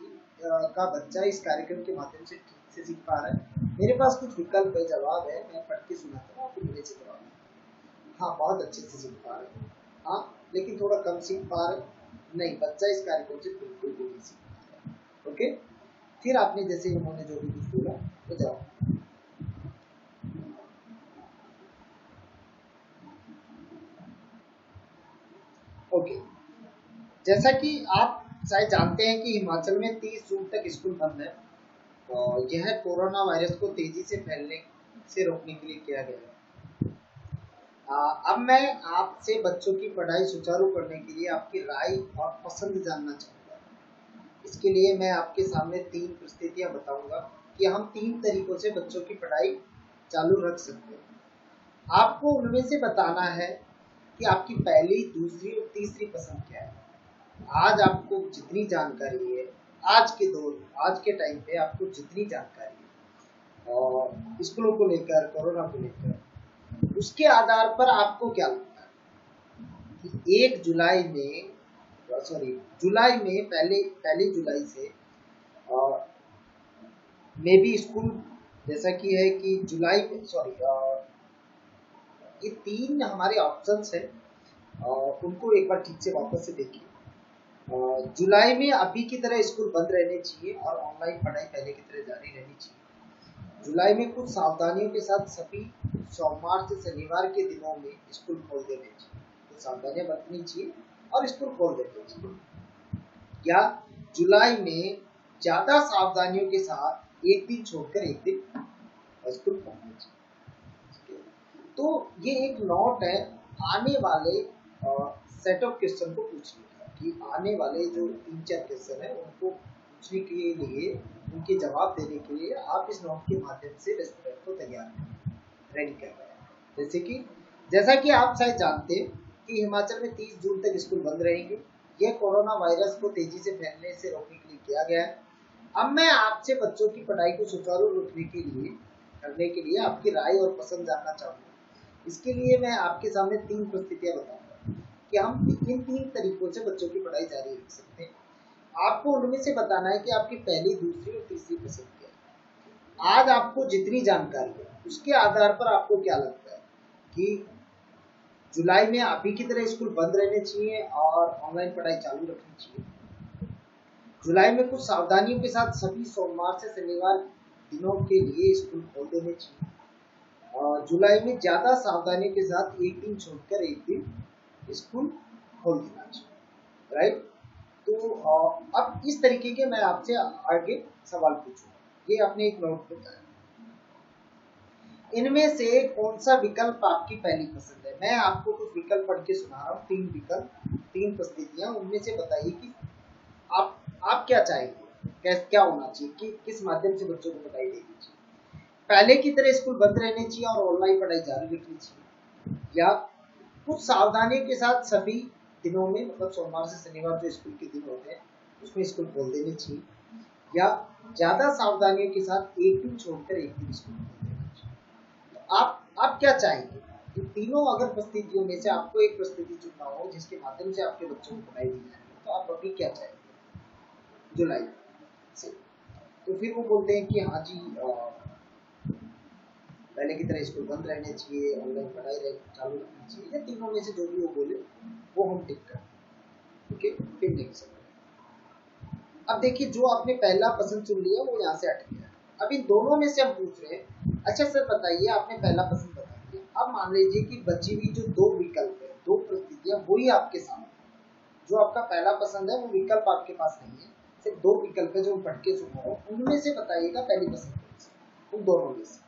का बच्चा इस कार्यक्रम के माध्यम से ठीक से सीख पा रहा है? मेरे पास कुछ विकल्प है, जवाब है, मैं पढ़ के सुनाता हूँ, आपको मेरे से जवाब है। हाँ बहुत अच्छे से सीख पा रहे हैं, हाँ लेकिन थोड़ा कम सीख पा रहे, नहीं बच्चा इस कार्यक्रम से बिल्कुल भी नहीं सीख पा रहा। ओके, फिर आपने जैसे उन्होंने जो भी कुछ बोला वो जवाब। ओके, जैसा कि आप शायद जानते हैं कि हिमाचल में 30 जून तक स्कूल बंद है और यह कोरोना वायरस को तेजी से फैलने से रोकने के लिए किया गया है। अब मैं आपसे बच्चों की पढ़ाई सुचारू करने के लिए आपकी राय और पसंद जानना चाहूँगा। इसके लिए मैं आपके सामने 3 परिस्थितियाँ बताऊंगा कि हम 3 तरीकों से बच्चों की पढ़ाई चालू रख सकते हैं। आपको उनमें से बताना है कि आपकी पहली, दूसरी और तीसरी पसंद क्या है। आज आपको जितनी जानकारी है, आज के टाइम पे आपको जितनी जानकारी है और स्कूलों को लेकर, कोरोना को लेकर, उसके आधार पर आपको क्या लगता है कि 1 जुलाई में सॉरी जुलाई में पहले जुलाई से मे बी स्कूल, जैसा कि है कि जुलाई में सॉरी ये 3 हमारे ऑप्शंस है, उनको एक बार ठीक से वापस से देखिए। जुलाई में अभी की तरह स्कूल बंद रहने चाहिए और ऑनलाइन पढ़ाई पहले की तरह जारी रहनी चाहिए। जुलाई में कुछ सावधानियों के साथ सभी सोमवार से शनिवार के दिनों में स्कूल खोल देने चाहिए, तो सावधानियां बरतनी चाहिए और स्कूल खोल देने चाहिए। या जुलाई में ज्यादा सावधानियों के साथ एक दिन छोड़कर एक दिन स्कूल खोलना चाहिए। तो ये एक नोट है आने वाले सेट ऑफ क्वेश्चन को पूछने का, कि आने वाले जो 3-4 क्वेश्चन है उनको पूछने के लिए, उनके जवाब देने के लिए आप इस नोट के माध्यम से रेस्पोंडेंट को तैयार रेडी कर रहे हैं। जैसा कि आप शायद जानते हैं कि हिमाचल में 30 जून तक स्कूल बंद रहेंगे। यह कोरोना वायरस को तेजी से फैलने से रोकने के लिए किया गया है। अब मैं आपसे बच्चों की पढ़ाई को सुचारू करने के लिए आपकी राय और पसंद जानना चाहूंगा। इसके लिए मैं आपके सामने 3 परिस्थितियां बताऊंगा कि हम किन 3 तरीकों से बच्चों की पढ़ाई जारी रख सकते हैं। आपको उनमें से बताना है कि आपकी पहली, दूसरी और तीसरी पसंद क्या है। आज आपको जितनी जानकारी है उसके आधार पर आपको क्या लगता है कि जुलाई में अभी की तरह स्कूल बंद रहने चाहिए और ऑनलाइन पढ़ाई चालू रखनी चाहिए। जुलाई में कुछ सावधानियों के साथ सभी सोमवार से शनिवार दिनों के लिए स्कूल खोल देने चाहिए। और जुलाई में ज्यादा सावधानियों के साथ एक दिन छोड़कर एक दिन स्कूल खोल देना चाहिए। राइट। तो अब इस तरीके के मैं आपसे आगे सवाल पूछूंगा, ये आपने एक नोट बताया। इनमें से कौन सा विकल्प आपकी पहली पसंद है? मैं आपको कुछ विकल्प पढ़ के सुना रहा हूँ, 3 विकल्प, 3 परिस्थितियां, उनमें से बताइए कि आप क्या चाहेंगे, क्या होना चाहिए, कि किस माध्यम से बच्चों को पढ़ाई देनी चाहिए। पहले की तरह स्कूल बंद रहने चाहिए और ऑनलाइन पढ़ाई जारी रखनी चाहिए, या कुछ सावधानियों के साथ सभी दिनों में, मतलब सोमवार से शनिवार जो स्कूल के दिन होते हैं उसमें स्कूल खोल देने चाहिए, या ज्यादा सावधानियों के साथ एक दिन छोड़कर एक दिन स्कूल खोल देना चाहिए। तो आप क्या चाहेंगे? इन तीनों अगर परिस्थितियों में से आपको एक परिस्थिति चुनना हो जिसके माध्यम से आपके बच्चों को पढ़ाई दी जाए, तो आप अभी क्या चाहेंगे जुलाई से? तो फिर वो बोलते हैं कि हाँ जी, पहले की तरह स्कूल बंद रहने चाहिए, ऑनलाइन पढ़ाई चालू रखनी चाहिए, या तीनों में से जो भी वो बोले वो हम टिक करें। ओके, फिर नेक्स्ट। अब देखिए, जो आपने पहला पसंद चुन लिया वो यहाँ से हट गया। अब इन दोनों में से हम पूछ रहे हैं, अच्छा सर बताइए, आपने पहला पसंद बता दिया, अब मान लीजिए कि बची हुई जो 2 विकल्प है, 2 परिस्थितियां, वही आपके सामने। जो आपका पहला पसंद है वो विकल्प आपके पास नहीं है, सिर्फ 2 विकल्प है जो पढ़ के सुना रहा हूँ, उनमें से बताइएगा पहली पसंद कौन सी, उन दोनों में से।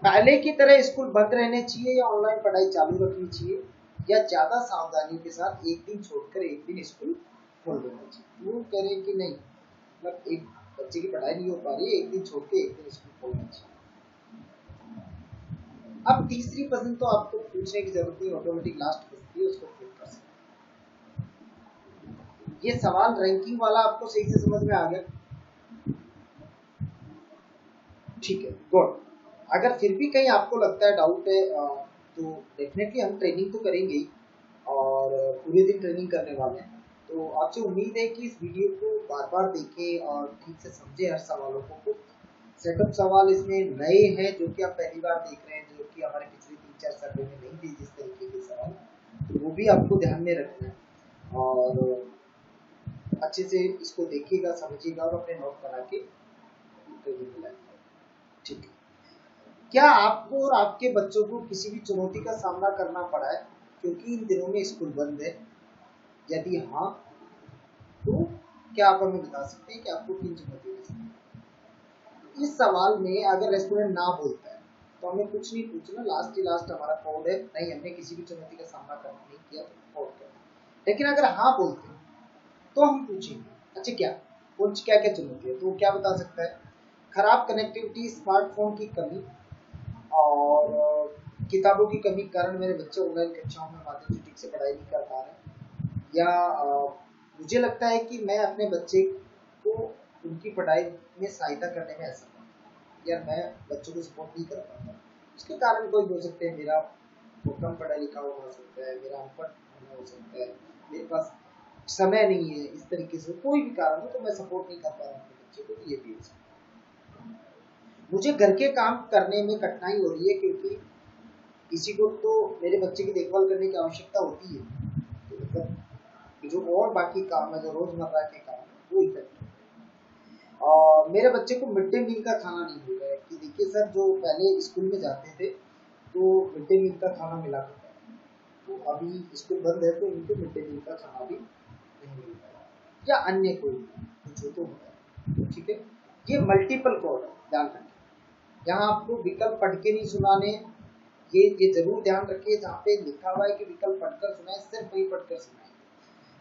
पहले की तरह स्कूल बंद रहने चाहिए या ऑनलाइन पढ़ाई चालू रखनी चाहिए, या ज्यादा सावधानी के साथ एक दिन छोड़कर एक दिन स्कूल खोल देना चाहिए। वो कह रहे हैं कि नहीं, मतलब एक बच्चे की पढ़ाई नहीं हो पा रही है, एक दिन छोड़ के एक दिन स्कूल खोलना चाहिए। अब तीसरी पसंद तो आपको पूछने की जरूरत नहीं, ऑटोमेटिक लास्ट पसंद है, उसको क्लिक कर सकते। ये सवाल रैंकिंग वाला आपको सही से समझ में आ गया? ठीक है, गुड। अगर फिर भी कहीं आपको लगता है, डाउट है, तो डेफिनेटली हम ट्रेनिंग तो करेंगे ही, और पूरे दिन ट्रेनिंग करने वाले हैं। तो आपसे उम्मीद है कि इस वीडियो को बार बार देखें और ठीक से समझें हर सवालों को। सेटअप सवाल इसमें नए हैं जो कि आप पहली बार देख रहे हैं, जो कि हमारे पिछले 3-4 सर्वे में नहीं थे जिस तरीके के सवाल, तो वो भी आपको ध्यान में रखना है और अच्छे से इसको देखिएगा, समझिएगा और अपने नोट बना के ट्रेनिंग में। ठीक है। क्या आपको और आपके बच्चों को किसी भी चुनौती का सामना करना पड़ा है क्योंकि इन दिनों में स्कूल बंद है? यदि हाँ, तो क्या आप हमें बता सकते हैं कि आपको किन चुनौतियों का सामना? इस सवाल में अगर रेस्टोरेंट ना बोलता है तो हमें कुछ नहीं पूछना, लास्ट हमारा कोड है, नहीं हमने किसी भी चुनौती का सामना करना नहीं किया तो कोड कर। लेकिन अगर हाँ बोलते हैं तो हम पूछेंगे, अच्छा क्या क्या चुनौती है, तो क्या बता सकता है? खराब कनेक्टिविटी, स्मार्टफोन की कमी, और किताबों की कमी के कारण मेरे बच्चे ऑनलाइन कक्षाओं में माध्यम से ठीक से पढ़ाई नहीं कर पा रहे, या मुझे लगता है कि मैं अपने बच्चे को उनकी पढ़ाई में सहायता करने में असमर्थ हूं, या मैं बच्चों को सपोर्ट नहीं कर पाता। उसके कारण कोई हो सकते हैं, मेरा वो कम पढ़ा लिखा हुआ हो सकता है, मेरा अनपढ़ होना हो सकता है, मेरे पास समय नहीं है, इस तरीके से कोई भी कारण हो तो मैं सपोर्ट नहीं कर पा रहा हूँ अपने बच्चे को, तो ये भी हो सकता है। मुझे घर के काम करने में कठिनाई हो रही है क्योंकि किसी को तो मेरे बच्चे की देखभाल करने की आवश्यकता होती है, तो मतलब जो और बाकी काम है, जो रोजमर्रा के काम है, वो इफेक्ट है। और मेरे बच्चे को मिड डे मील का खाना नहीं मिल रहा है कि देखिए सर, जो पहले स्कूल में जाते थे तो मिड डे मील का खाना मिला करता है, तो अभी स्कूल बंद है तो इनको मिड डे मील का खाना भी नहीं मिल रहा है, या अन्य कोई कुछ हो तो होता है। ठीक है, ये मल्टीपल कोड है, ध्यान रखें। यहाँ आपको विकल्प पढ़ के नहीं सुनाने, ये जरूर ध्यान रखिए, जहाँ पे लिखा हुआ है कि विकल्प पढ़कर सुनाए, सिर्फ वही पढ़कर सुनाए।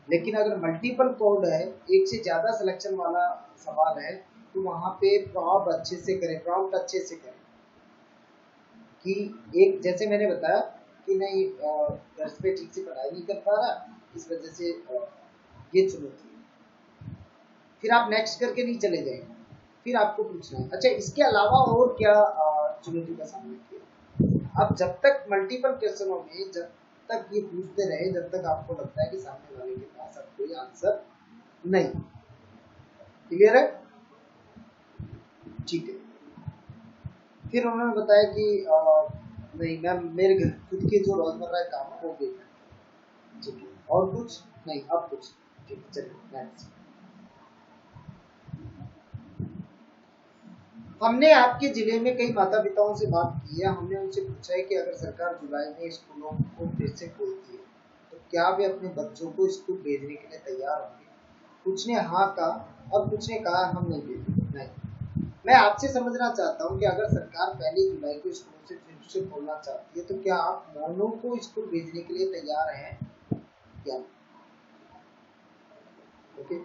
लेकिन अगर मल्टीपल कोड है, एक से ज्यादा सिलेक्शन वाला सवाल है, तो वहां पे प्रॉम्प्ट अच्छे से करें, प्रॉम्प्ट अच्छे से करें कि एक, जैसे मैंने बताया कि नहीं घर पे ठीक से पढ़ाई नहीं कर पा रहा, इस वजह से ये चुनौती है। फिर आप नेक्स्ट करके नहीं चले जाएंगे, फिर आपको पूछना है अच्छा इसके अलावा और क्या चुनौती का सामना किया। अब जब तक मल्टीपल क्वेश्चनों में जब तक ये पूछते रहे, जब तक आपको लगता है कि सामने वाले के पास अब कोई आंसर नहीं। क्लियर है? ठीक है। फिर उन्होंने बताया कि नहीं मैम, मेरे घर खुद के जो रोजमर्रा काम है वो भी है। ठीक है, और कुछ नहीं, अब कुछ। ठीक है, चलिए नेक्स्ट। हमने आपके जिले में कई माता पिताओं से बात की है, हमने उनसे पूछा है कि अगर सरकार जुलाई में स्कूलों को फिर से खोलती है तो क्या वे अपने बच्चों को स्कूल भेजने के लिए तैयार होंगे। कुछ ने हाँ कहा और कुछ ने कहा हम नहीं भेजेंगे। नहीं, मैं आपसे समझना चाहता हूँ कि अगर सरकार पहली जुलाई को स्कूल से फिर से खोलना चाहती है तो क्या आप मोनू को स्कूल भेजने के लिए तैयार हैं क्या। ओके,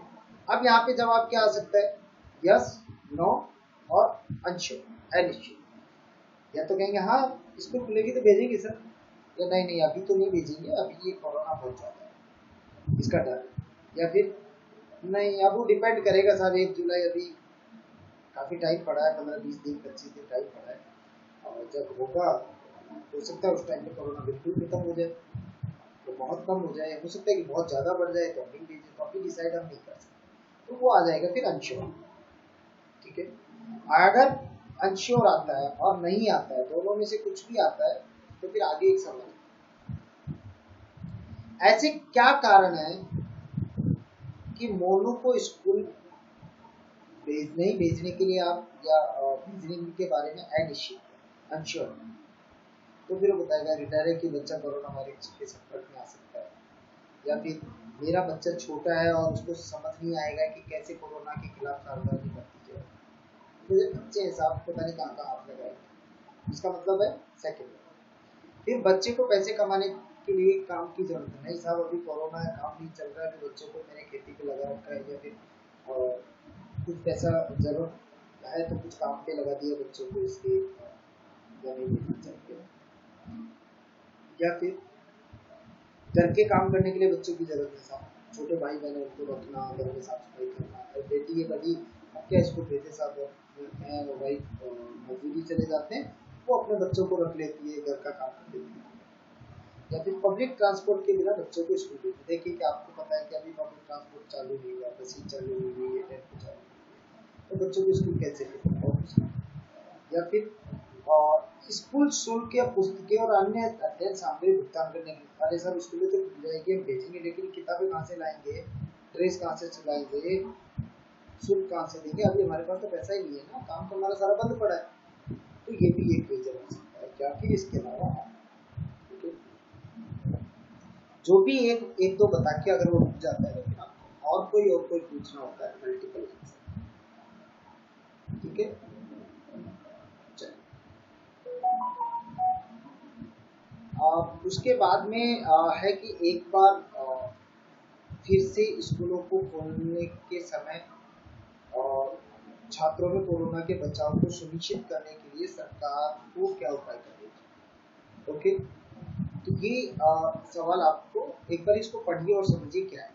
अब यहाँ पे जवाब क्या आ सकता है, यस, नो और अनश्योर, अनिश्चित। या तो कहेंगे हाँ स्कूल खुलेगी तो भेजेंगे सर, या नहीं नहीं अभी तो नहीं भेजेंगे, अभी ये कोरोना बहुत ज्यादा है, इसका डर है। या फिर नहीं, अब वो डिपेंड करेगा सर, 1 जुलाई अभी काफी टाइम पड़ा है, 15-20 दिन 25 दिन टाइम पड़ा है, और जब होगा हो सकता है उस टाइम पे कोरोना बिल्कुल खत्म हो जाए, तो बहुत कम हो जाए, हो सकता है कि बहुत ज्यादा बढ़ जाए तो नहीं भेजे, तो अभी डिसाइड हम नहीं कर सकते, तो वो आ जाएगा फिर अनश्योर। ठीक है, अगर अनश्योर आता है और नहीं आता है, दोनों में से कुछ भी आता है, तो फिर आगे एक सवाल, ऐसे क्या कारण है कि मोनू को स्कूल नहीं भेजने के लिए आप, या भेजने के बारे में अनिश्चित, अनश्योर, तो फिर वो बताएगा रिटायर है कि बच्चा कोरोना वायरस के संपर्क में आ सकता है, या फिर मेरा बच्चा छोटा है और उसको समझ नहीं आएगा कि कैसे कोरोना के खिलाफ सावधानी बरती जाए, मुझे बच्चे हिसाब पता नहीं कहाँ कहाँ हाथ लगाएगा, इसका मतलब है सेकेंड। फिर बच्चे को पैसे कमाने के लिए काम की जरूरत है, नहीं साहब अभी कोरोना है, काम नहीं चल रहा है, तो बच्चों को मैंने खेती पे लगा रखा है, या फिर कुछ पैसा जरूरत है तो कुछ काम पे लगा दिया बच्चों को, इसलिए या नहीं भेजना चाहिए। या फिर घर के काम करने के लिए बच्चों की जरूरत है साहब, छोटे भाई बहन उनको रखना, घर में साफ सफाई करना, बेटी है बड़ी, अब क्या इसको भेजे साहब, वाइफ मजदूरी चले जाते हैं, वो अपने बच्चों को रख लेती है, घर का काम कर लेती है। या फिर पब्लिक ट्रांसपोर्ट के बिना बच्चों को स्कूल भेजते, देखिए कि आपको पता है कि अभी पब्लिक ट्रांसपोर्ट चालू नहीं हुआ, बसें चालू नहीं हुई है, टेम्पो चालू नहीं हुई, तो बच्चों को स्कूल कैसे भेजना। या फिर स्कूल शुल्क या पुस्तकें और अन्य अध्ययन सामग्री भुगतान करने के, अरे सर स्कूल तो खुल जाएगी हम भेजेंगे, लेकिन किताबें कहाँ से लाएंगे, ड्रेस कहाँ से सिलाएंगे, शुल्क कहाँ से देंगे, अभी हमारे पास तो पैसा ही नहीं है ना, काम तो हमारा सारा बंद पड़ा है, तो ये भी एक रीजन हो सकता है। क्या फिर इसके अलावा जो भी एक दो बता के अगर वो रुक जाता है, लेकिन आपको और कोई पूछना होता है मल्टीपल आंसर। ठीक है, उसके बाद में है कि एक बार फिर से स्कूलों को खोलने के समय छात्रों में कोरोना के बचाव को सुनिश्चित करने के लिए सरकार को क्या उपाय करेगी। ओके, तो ये सवाल आपको एक बार इसको पढ़िए और समझिए क्या है।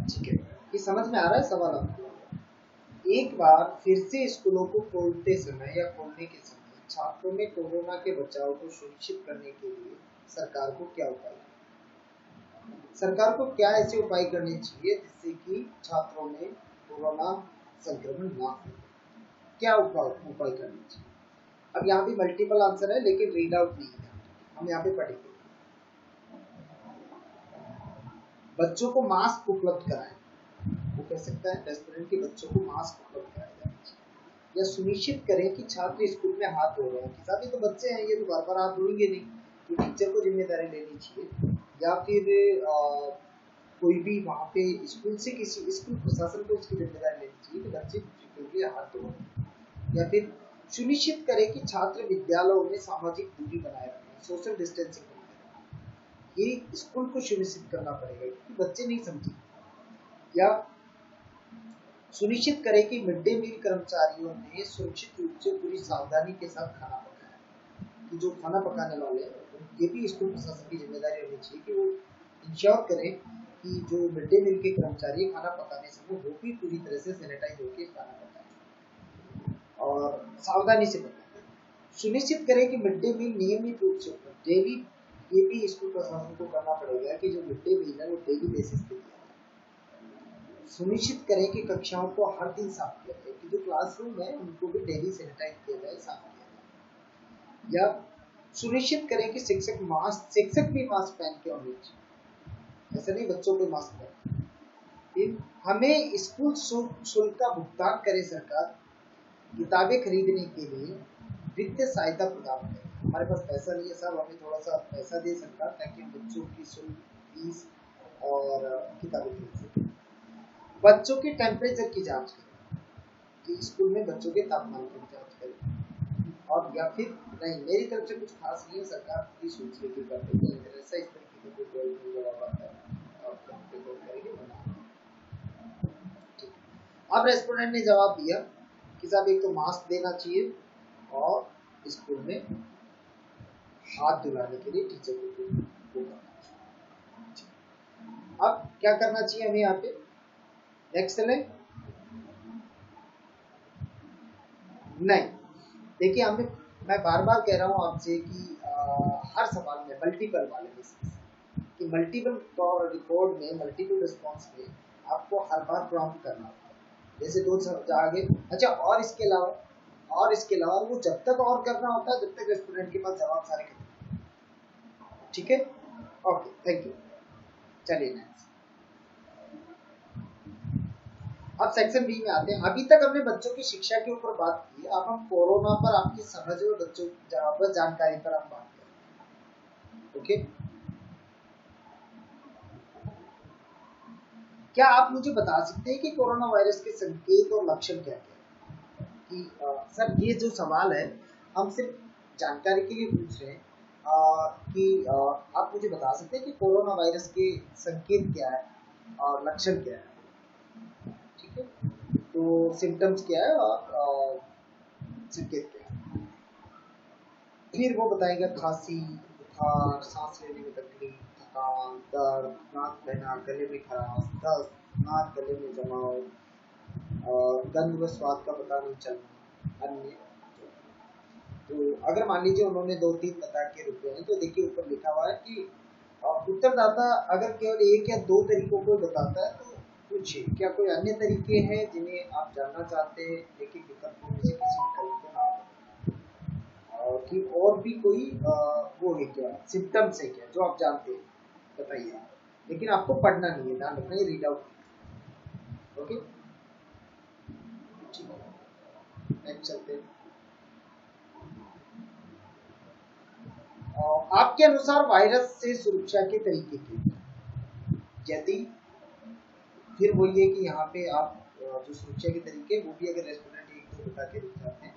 ठीक है, ये समझ में आ रहा है सवाल आपको। एक बार फिर से स्कूलों को खोलते समय या खोलने के समय छात्रों में कोरोना के बचाव को सुनिश्चित करने के लिए सरकार को क्या उपाय सरकार को क्या ऐसे उपाय करने चाहिए जिससे कि छात्रों में कोरोना संक्रमण ना हो? क्या उपाय करने चाहिए? अब यहाँ भी मल्टीपल आंसर है लेकिन रीड आउट नहीं है, हम यहाँ पे पढ़ेंगे। बच्चों को मास्क उपलब्ध कराएं, वो कह सकता है रेस्टोरेंट के बच्चों को मास्क उपलब्ध कराया जाए, या सुनिश्चित करें कि छात्र स्कूल में हाथ धो रहे हैं। साहब ये तो बच्चे हैं, ये तो बार बार हाथ धोएंगे नहीं, तो टीचर को जिम्मेदारी लेनी चाहिए, या फिर कोई भी वहाँ पे स्कूल से किसी स्कूल प्रशासन को उसकी जिम्मेदारी लेनी चाहिए कि बच्चे फ्रीक्वेंटली हाथ धो, या फिर सुनिश्चित करें कि छात्र विद्यालयों में सामाजिक दूरी बनाए रखें, सोशल डिस्टेंसिंग बनाए रखें। ये स्कूल को सुनिश्चित करना पड़ेगा क्योंकि बच्चे नहीं समझे। या सुनिश्चित करें कि मिड डे मील कर्मचारियों ने सुरक्षित रूप से पूरी सावधानी के साथ खाना पकाया, कि जो खाना पकाने वाले हैं ये भी स्कूल प्रशासन की जिम्मेदारी होनी चाहिए कि वो इंश्योर करें कि जो मिड डे मील के कर्मचारी खाना पकाने समय वो भी पूरी तरह से सैनिटाइज होकर खाना पकाए और सावधानी से पकाए। सुनिश्चित करें कि मिड डे मील नियमित रूप से डेली, ये भी स्कूल प्रशासन को करना पड़ेगा कि जो मिड डे मील है वो डेली बेसिस पे दिया। सुनिश्चित करें कि कक्षाओं को हर दिन साफ किया जाए, कि जो क्लासरूम है उनको भी डेली सैनिटाइज किया जाए, साफ किया जाए। या सुनिश्चित करें कि शिक्षक भी मास्क पहन के होने चाहिए, ऐसा नहीं बच्चों को मास्क पहन। हमें स्कूल शुल्क का भुगतान करे सरकार, किताबें खरीदने के लिए वित्तीय सहायता प्रदान करें। हमारे पास पैसा नहीं है साहब, हमें थोड़ा सा पैसा दे सरकार ताकि हम बच्चों की शुल्क, फीस और किताबें खरीद सकें। बच्चों के टेम्परेचर की जांच करें, कि स्कूल में बच्चों के तापमान की जांच करें। और या फिर नहीं, मेरी तरफ से कुछ खास नहीं है, सरकार की सोच लेके कर देती है, ऐसा इस तरीके का कोई जवाब आता है और करेंगे। अब रेस्पोंडेंट ने जवाब दिया कि साहब एक तो मास्क देना चाहिए और स्कूल में हाथ धुलाने के लिए टीचर को करना चाहिए। अब क्या करना चाहिए हमें यहाँ पे? नेक्स्ट चले। नहीं, देखिए हमें, मैं बार बार कह रहा हूँ आपसे कि हर सवाल में मल्टीपल वाले में कि मल्टीपल रिकॉर्ड में, मल्टीपल रिस्पॉन्स में आपको हर बार प्रॉम्प्ट करना होता है। जैसे दो आगे, अच्छा और इसके अलावा वो जब तक और करना होता है जब तक स्टूडेंट के पास जवाब सारे खत्म। ठीक है, ओके, थैंक यू। चलिए नेक्स्ट। अब सेक्शन बी में आते हैं। अभी तक हमने बच्चों की शिक्षा के ऊपर बात की, अब हम कोरोना पर आपकी समझ और बच्चों की जानकारी पर हम बात करें। ओके, क्या आप मुझे बता सकते हैं कि कोरोना वायरस के संकेत और लक्षण क्या क्या है? कि सर ये जो सवाल है हम सिर्फ जानकारी के लिए पूछ रहे हैं कि आप मुझे बता सकते हैं कि कोरोना वायरस के संकेत क्या है और लक्षण क्या है? ठीक है, तो सिम्टम्स क्या है और संकेत क्या है। फिर वो बताएगा खांसी, बुखार, सांस लेने में तकलीफ, थकान, दर्द, नाक बहना, गले में खराश, दस्त, नाक गले में जमाव और गंध व स्वाद का पता नहीं चलना। अन्य तो अगर मान लीजिए उन्होंने 2-3 बता के रुके हैं तो देखिए ऊपर लिखा हुआ है कि उत्तरदाता अगर केवल एक या दो तरीकों को बताता है तो पूछिए क्या कोई अन्य तरीके हैं जिन्हें आप जानना चाहते हैं, लेकिन विकल्पों में से किसी विकल्प को ना कि और भी कोई वो है क्या, सिम्टम्स है क्या जो आप जानते हैं, बताइए। लेकिन आपको पढ़ना नहीं है, ध्यान रखना, ये रीड आउट। ओके, ठीक है, नेक्स्ट चलते हैं। आपके अनुसार वायरस से सुरक्षा के तरीके क्या? यदि फिर वही है कि यहाँ पे आप जो सुरक्षा के तरीके वो भी अगर रेस्टोरेंट एक दो बता के रुक जाते हैं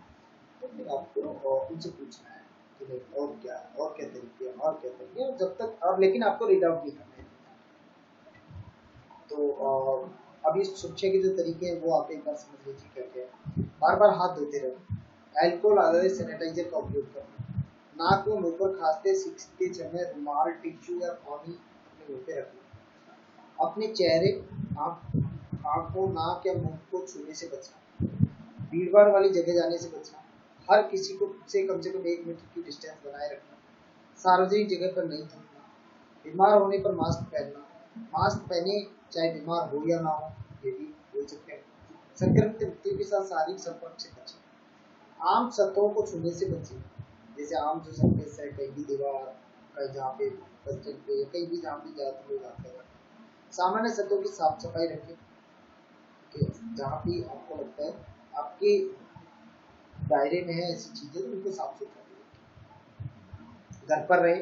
तो फिर आपको उनसे पूछना है कि नहीं और क्या तरीके जब तक अब, लेकिन आपको रीड आउट नहीं करना है। तो अभी सुरक्षा के जो तरीके हैं वो आप एक बार समझ लीजिए क्या क्या। बार बार हाथ धोते रहो, अल्कोहल आधारित सैनिटाइजर का उपयोग करना, नाक में मुंह पर खांसते सीखते समय रुमाल, टिश्यू या पानी अपने मुंह पे रखना, अपने चेहरे, आंखों, नाक या मुंह को छूने से बचना, भीड़ भाड़ वाली जगह जाने से बचना, हर किसी को से कम 1 मीटर की डिस्टेंस बनाए रखना, सार्वजनिक जगह पर नहीं थूकना, बीमार होने पर मास्क पहनना, मास्क पहने चाहे बीमार हो या ना हो, ये भी बोल सकते हैं। संक्रमित व्यक्तियों के साथ शारीरिक संपर्क से बचें, आम सतहों को छूने से बचें, जैसे आम जो सरफेस है, कहीं भी दीवार, कहीं जहाँ पे बस स्टैंड पे, कहीं भी जहाँ पे ज़्यादातर लोग आते हैं। सामान्य सतहों की साफ सफाई रखें, कि जहाँ भी आपको लगता है आपके दायरे में है ऐसी चीजें, तो उनको साफ सुथरा रखें। घर पर रहे,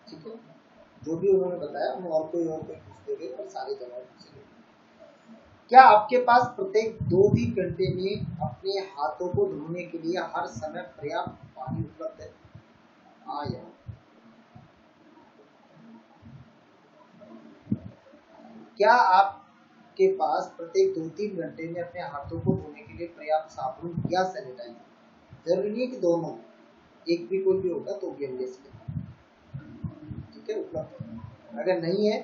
ठीक है, जो भी उन्होंने बताया हम और कोई पूछ देंगे और सारे जवाब उनसे लेंगे। क्या आपके पास प्रत्येक 2-3 घंटे में अपने हाथों को धोने के लिए हर समय पर्याप्त पानी उपलब्ध है? हाँ या क्या आपके पास प्रत्येक 2-3 घंटे में अपने हाथों को धोने के लिए पर्याप्त साबुन या सैनिटाइजर, जरूरी नहीं है कि दोनों, एक भी कोई भी होगा तो भी हम ले सकते हैं, ठीक है, उपलब्ध है। अगर नहीं है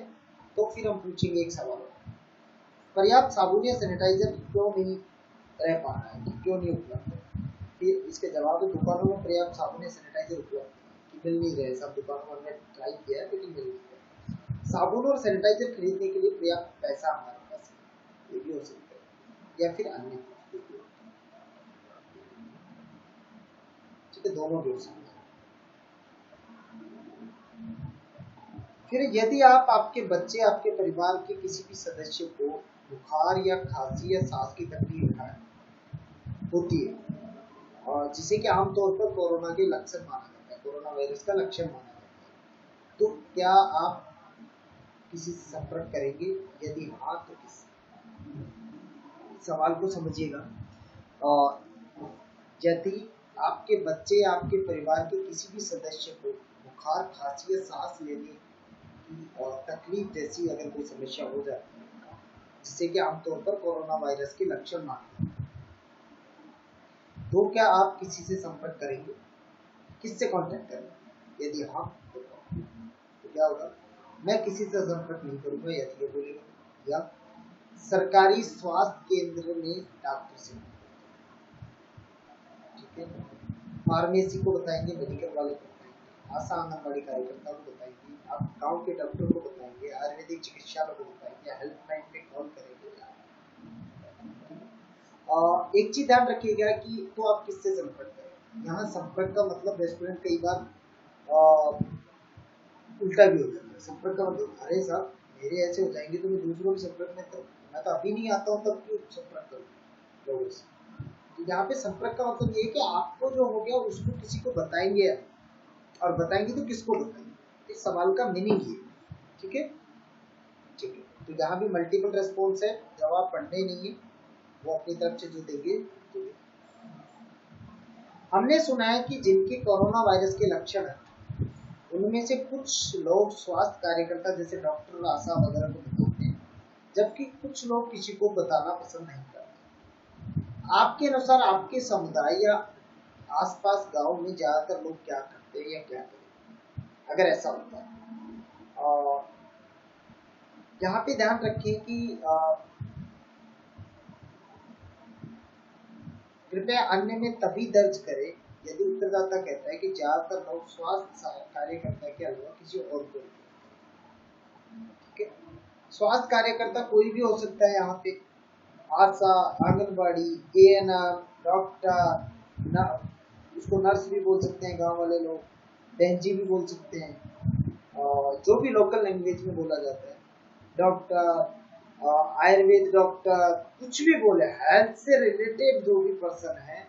तो फिर हम पूछेंगे एक सवाल, पर्याप्त साबुन या सैनिटाइजर क्यों नहीं रह पा रहा है, कि क्यों नहीं उपलब्ध है? फिर इसके जवाब है, दुकानों में पर्याप्त साबुन या सैनिटाइजर उपलब्ध कि मिल नहीं रहे, सब दुकानों में हमने ट्राई किया है लेकिन मिल नहीं रहे। साबुन और सैनिटाइजर खरीदने के लिए पर्याप्त पैसा हमारे पास है, ये भी हो सकता है, या फिर अन्य, ठीक है, दोनों भी हो सकते हैं। फिर यदि आप, आपके बच्चे, आपके परिवार के किसी भी सदस्य को बुखार या खांसी या सांस की तकलीफ होती है, और जिसे कि आमतौर पर कोरोना के लक्षण माना जाता है, कोरोना वायरस का लक्षण माना जाता है, तो क्या आप किसी से संपर्क करेंगे? यदि हाँ तो किस? सवाल को समझिएगा। और यदि आपके बच्चे या आपके परिवार के किसी भी सदस्य को बुखार, खांसी या सांस लेने की तकलीफ जैसी अगर कोई समस्या हो जाती है, जिससे कि आमतौर पर कोरोना वायरस के लक्षण माने, तो क्या आप किसी से संपर्क करेंगे? किससे कांटेक्ट करेंगे? यदि हाँ तो क्या होगा? मैं किसी से संपर्क नहीं करूंगा, यदि ये बोलेगा, या सरकारी स्वास्थ्य केंद्र में डॉक्टर से, ठीक है, फार्मेसी को बताएंगे, मेडिकल वाले को बताएंगे, आशा आंगनबाड़ी कार्यकर्ता को बताएंगे, आप गांव के डॉक्टर को बताएंगे, आयुर्वेदिक चिकित्सालय को बताएंगे, हेल्पलाइन पे कॉल करेंगे। एक चीज ध्यान रखिएगा कि तो आप किससे संपर्क करें, यहाँ संपर्क का मतलब रेस्टोरेंट कई बार उल्टा भी हो जाता है। संपर्क का मतलब, अरे साहब मेरे ऐसे हो जाएंगे तो मैं दूसरों के संपर्क में, तो मैं तो अभी नहीं आता हूँ, तब क्यों संपर्क करूँ लोगों से? तो यहाँ पे संपर्क का मतलब ये है कि आपको जो हो गया उसको किसी को बताएंगे, और बताएंगे तो किसको बताएंगे, इस सवाल का मीनिंग ये, ठीक है, ठीक है। तो यहाँ भी मल्टीपल रेस्पॉन्स है, जवाब पढ़ने नहीं है, वो अपनी तरफ से जो देंगे। हमने सुना है कि जिनके कोरोना वायरस के लक्षण है उनमें से कुछ लोग स्वास्थ्य कार्यकर्ता जैसे डॉक्टर, आशा वगैरह को बताते हैं, जबकि कुछ लोग किसी को बताना पसंद नहीं करते। आपके अनुसार आपके समुदाय या आसपास गांव में ज्यादातर लोग क्या करते हैं या क्या करें अगर ऐसा होता है? और यहाँ पे ध्यान रखिए कि कृपया अन्य में तभी दर्ज करें यदि उत्तरदाता कहता है कि ज्यादातर लोग स्वास्थ्य कार्यकर्ता के अलावा किसी और को, ठीक है, स्वास्थ्य कार्यकर्ता कोई भी हो सकता है, यहाँ पे आशा, आंगनबाड़ी, एएनएम, डॉक्टर, उसको नर्स भी बोल सकते हैं गांव वाले लोग, बहन जी भी बोल सकते हैं, और जो भी लोकल लैंग्वेज में बोला जाता है, डॉक्टर, आयुर्वेद डॉक्टर, कुछ भी बोले, हेल्थ से रिलेटेड जो भी पर्सन है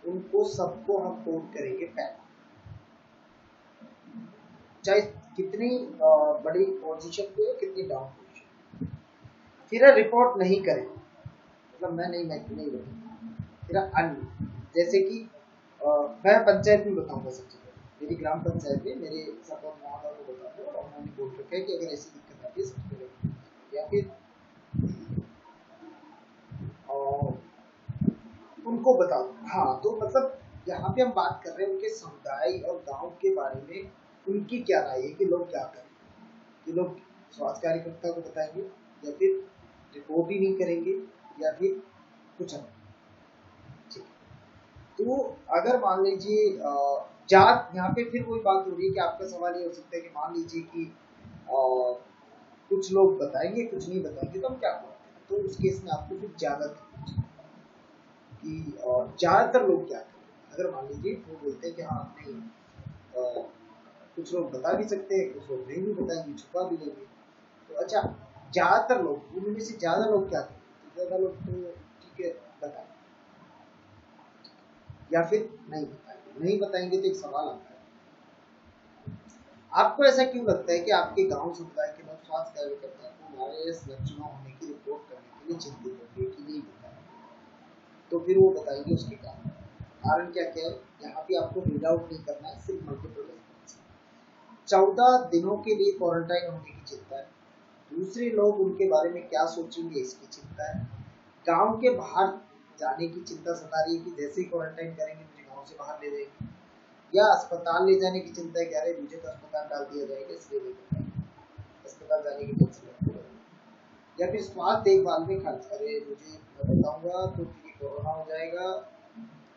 उनको सबको हम कोट करेंगे पहले, चाहे कितनी बड़ी पोजीशन पे, कितनी डाउन पोजीशन। फिर रिपोर्ट नहीं करें, मतलब मैं नहीं बताऊंगा। फिर अन्य, जैसे कि मैं पंचायत में बताऊंगा, सबसे पहले मेरी ग्राम पंचायत में मेरे सरपंच महोदय को बताऊंगा, और उन्होंने बोल रखा है कि अगर ऐसी दिक्कत आती है सबसे पहले, या फिर उनको बता दो। हाँ, तो मतलब यहाँ पे हम बात कर रहे हैं उनके समुदाय और गांव के बारे में, उनकी क्या राय है कि लोग क्या करें, कि लोग स्वास्थ्य कार्यकर्ता को बताएंगे, या फिर रिपोर्ट ही नहीं करेंगे, या फिर कुछ नहीं। ठीक है। तो अगर मान लीजिए जात, यहाँ पे फिर वही बात हो रही है कि आपका सवाल ये हो सकता है कि मान लीजिए कि कुछ लोग बताएंगे कुछ नहीं बताएंगे, तो हम क्या करते हैं, तो उस केस में आपको फिर ज्यादातर कि ज्यादातर लोग क्या करें। अगर मान लीजिए वो बोलते हैं कि हाँ नहीं, कुछ लोग बता भी सकते हैं, कुछ लोग नहीं भी बताएंगे, छुपा भी लेंगे, तो अच्छा ज्यादातर लोग, उनमें से ज्यादा लोग क्या करें, तो ज्यादा लोग तो ठीक है बताएं या फिर नहीं बताएंगे। नहीं बताएंगे तो एक सवाल आता है, आपको ऐसा क्यों लगता है कि आपके गांव समुदाय के लोग स्वास्थ्य कार्यकर्ता को वायरस लक्षणों होने की रिपोर्ट करने के लिए चिंतित होंगे कि नहीं बताएंगे, तो फिर वो बताएंगे उसके कारण। कारण क्या क्या है, यहाँ पे आपको रीड आउट नहीं करना है, सिर्फ मल्टीपल रेस्पॉन्स। 14 दिनों के लिए क्वारंटाइन होने की चिंता है, दूसरे लोग उनके बारे में क्या सोचेंगे इसकी चिंता है, गांव के बाहर जाने की चिंता सता रही है कि जैसे ही क्वारंटाइन करेंगे मुझे गांव से बाहर ले जाएंगे, या अस्पताल ले जाने की चिंता है कि अरे मुझे तो अस्पताल डाल दिया जाएगा इसलिए लेकर अस्पताल जाने की टेंशन है, या फिर स्वास्थ्य देखभाल में खर्च, अरे मुझे मैं बताऊंगा तो फिर कोरोना हो जाएगा,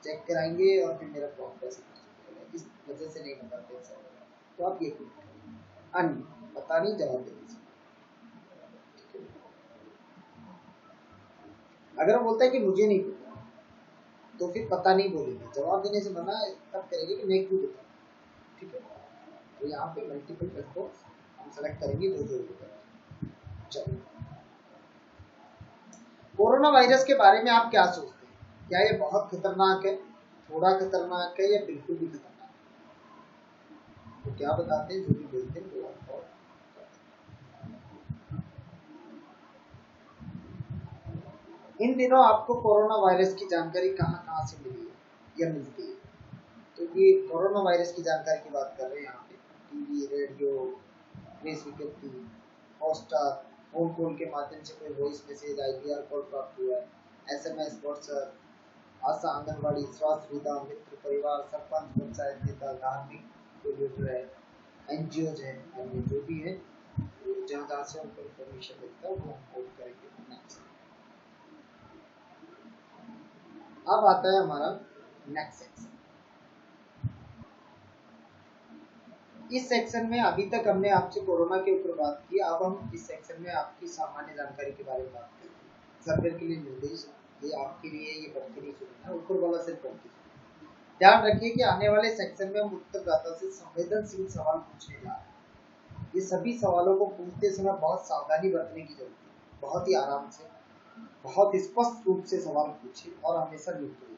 चेक कराएंगे और फिर मेरा बहुत पैसे खर्च हो जाएगा, इस वजह से नहीं बताते ऐसा होगा। तो आप ये अन्य पता नहीं जवाब दे दीजिए। अगर वो बोलता है कि मुझे नहीं पता, तो फिर पता नहीं बोलेंगे, जवाब देने से मना तब करेंगे कि मैं क्यों बताऊँ। ठीक है, तो यहाँ पे मल्टीपल रेस्पॉन्स हम सेलेक्ट करेंगे जो जो होगा। चलो, कोरोना वायरस के बारे में आप क्या सोचते हैं, क्या ये बहुत खतरनाक है, थोड़ा खतरनाक है, या बिल्कुल भी खतरनाक है, तो क्या बताते हैं, जो भी बोलते हैं वो आपको। इन दिनों आपको कोरोना वायरस की जानकारी कहाँ कहाँ से मिली है या मिलती है, तो ये कोरोना वायरस की जानकारी की बात कर रहे हैं यहाँ पे। टीवी, रेडियो, प्रेस विज्ञप्ति, हॉटस्टार, फोन कॉल के माध्यम से कोई वॉइस मैसेज, आईवीआर कॉल प्राप्त हुआ है, एसएमएस, व्हाट्सएप, आशा, आंगनबाड़ी, स्वास्थ्य सुविधा, मित्र, परिवार, सरपंच, पंचायत नेता, धार्मिक जो लीडर है, एनजीओ है, अन्य जो भी है, जहाँ जहाँ से उनको इन्फॉर्मेशन मिलता है वो हम कोड करेंगे। अब आता है हमारा नेक्स्ट सेक्शन। इस सेक्शन में अभी तक हमने आपसे कोरोना के ऊपर बात की, अब हम इस सेक्शन में आपकी सामान्य जानकारी के बारे में बात करते हैं। सर्वे के लिए निर्देश, ये आपके लिए, ये पढ़ के नहीं सुनना, ऊपर वाला सिर्फ पढ़ के सुनना। ध्यान रखिए कि आने वाले सेक्शन में हम उत्तरदाता से संवेदनशील सवाल पूछने जा रहे हैं। ये सभी सवालों को पूछते समय बहुत सावधानी बरतने की जरूरत है, बहुत ही आराम से, बहुत स्पष्ट रूप से सवाल पूछे और हमेशा न्यूट्रल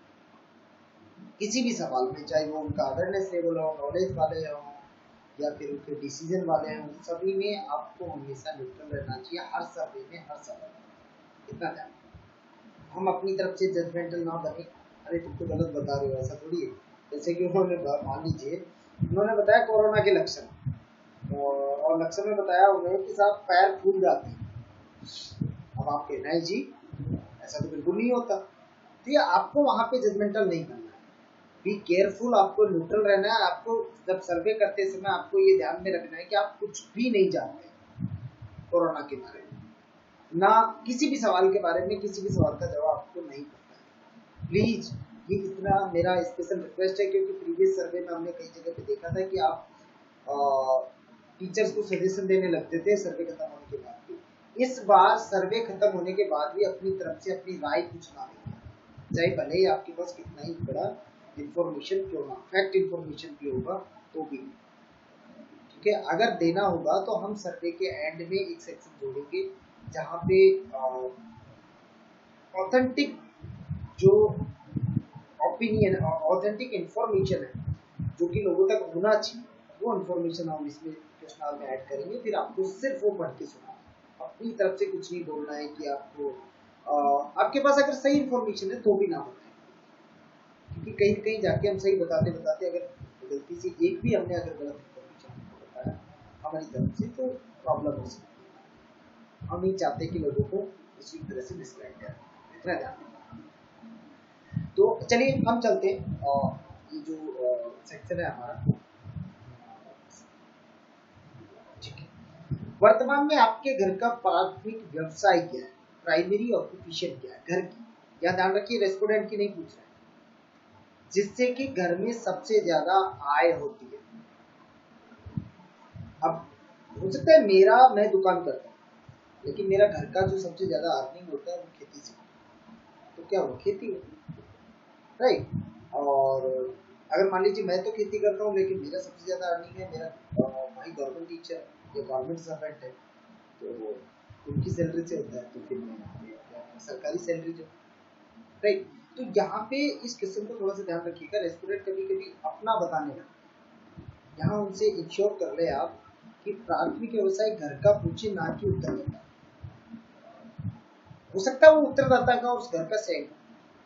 किसी भी सवाल में, चाहे वो उनका अवेयरनेस लेवल हो, नॉलेज वाले हो या फिर उनके डिसीजन वाले हैं, सभी में आपको हमेशा न्यूट्रल रहना चाहिए, हर सर्वे में, हर सवाल। इतना ध्यान, हम अपनी तरफ से जजमेंटल ना बने, अरे तुम तो गलत बता रहे हो, ऐसा थोड़ी है। जैसे कि उन्होंने मान लीजिए उन्होंने बताया कोरोना के लक्षण, और लक्षण में बताया उन्होंने कि साहब पैर फूल जाते हैं, अब आप कहना है जी ऐसा तो बिल्कुल नहीं होता, तो ये आपको वहां पे जजमेंटल नहीं करना है, बी केयरफुल, आपको न्यूट्रल रहना है। आपको जब सर्वे करते समय आपको ये ध्यान में रखना है कि आप कुछ भी नहीं जानते कोरोना के बारे में, ना किसी भी सवाल के बारे में, किसी भी सवाल का जवाब आपको नहीं पता है। प्लीज, ये इतना मेरा स्पेशल रिक्वेस्ट है, क्योंकि प्रीवियस सर्वे में हमने कई जगह पे देखा था कि आप टीचर्स को सजेशन देने लगते थे सर्वे खत्म होने के बाद भी। इस बार सर्वे खत्म होने के बाद भी अपनी तरफ से अपनी राय कुछ ना दें, चाहे भले ही आपके पास कितना ही बड़ा इंफॉर्मेशन क्यों ना, फैक्ट इंफॉर्मेशन भी होगा तो भी, ठीक है। अगर देना होगा तो हम सर्वे के एंड में एक सेक्शन जोड़ेंगे जहाँ पे ऑथेंटिक जो ओपिनियन, ऑथेंटिक इंफॉर्मेशन है जो कि लोगों तक होना चाहिए, वो इंफॉर्मेशन हम इसमें क्वेश्चन में ऐड करेंगे। फिर आपको सिर्फ वो पढ़ के सुना, अपनी तरफ से कुछ नहीं बोलना है कि आपको आपके पास अगर सही इंफॉर्मेशन है तो भी ना बताएं, क्योंकि कहीं कहीं जाके हम सही बताते बताते अगर गलती से एक भी हमने अगर गलत इंफॉर्मेशन बताया हमारी तरफ से तो प्रॉब्लम हो सकती है। हम नहीं चाहते कि लोगों को इसी तरह से डिस्क्राइब करें, इतना ध्यान। तो चलिए हम चलते हैं, ये जो सेक्शन है हमारा, ठीक है। वर्तमान में आपके घर का प्राथमिक व्यवसाय क्या है, प्राइमरी ऑक्यूपेशन क्या है घर की, यहाँ ध्यान रखिए रेस्टोरेंट की नहीं पूछ रहे, जिससे कि घर में सबसे ज्यादा आय होती है। अब हो सकता है मैं दुकान करता हूँ, लेकिन मेरा घर का जो सबसे ज्यादा अर्निंग होता है वो खेती से, तो क्या वो खेती होती है, राइट। और अगर मान लीजिए मैं तो खेती करता हूँ, लेकिन मेरा सबसे ज्यादा अर्निंग है, मेरा भाई गवर्नमेंट टीचर या गवर्नमेंट सर्वेंट है, तो उनकी सैलरी से होता है, तो फिर मैं सरकारी सैलरी जो, राइट। तो यहाँ पे इस किस्म को थोड़ा सा ध्यान रखिएगा। रेस्टोरेंट कभी कभी अपना बताने लगा, यहाँ उनसे इंश्योर कर ले आप कि प्राथमिक व्यवसाय घर का पूछे, ना कि उत्तरदाता। हो सकता है वो उत्तरदाता का उस घर का सेट,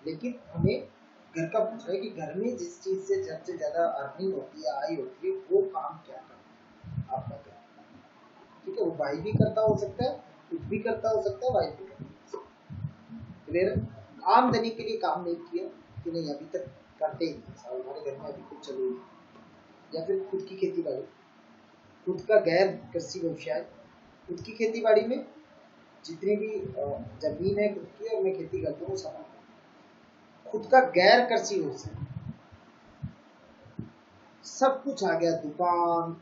लेकिन हमें घर का पूछ रहा है कि घर में जिस चीज से सबसे ज्यादा अर्निंग होती है, आय होती है, वो काम क्या करता है आपका क्या, ठीक है। वो भाई भी करता हो सकता है, खुद भी करता हो सकता है, वाइफ भी करता है। फिर आमदनी के लिए काम नहीं किया कि नहीं, अभी तक करते ही नहीं, हमारे घर में अभी कुछ चलो, या फिर खुद की खेती बाड़ी, खुद का गैर कृषि व्यवसाय, खुद की खेती बाड़ी में जितनी भी जमीन है खुद की और मैं खेती करता हूँ, सब खुद का गैर कृषि व्यवसाय, सब कुछ आ गया, दुकान,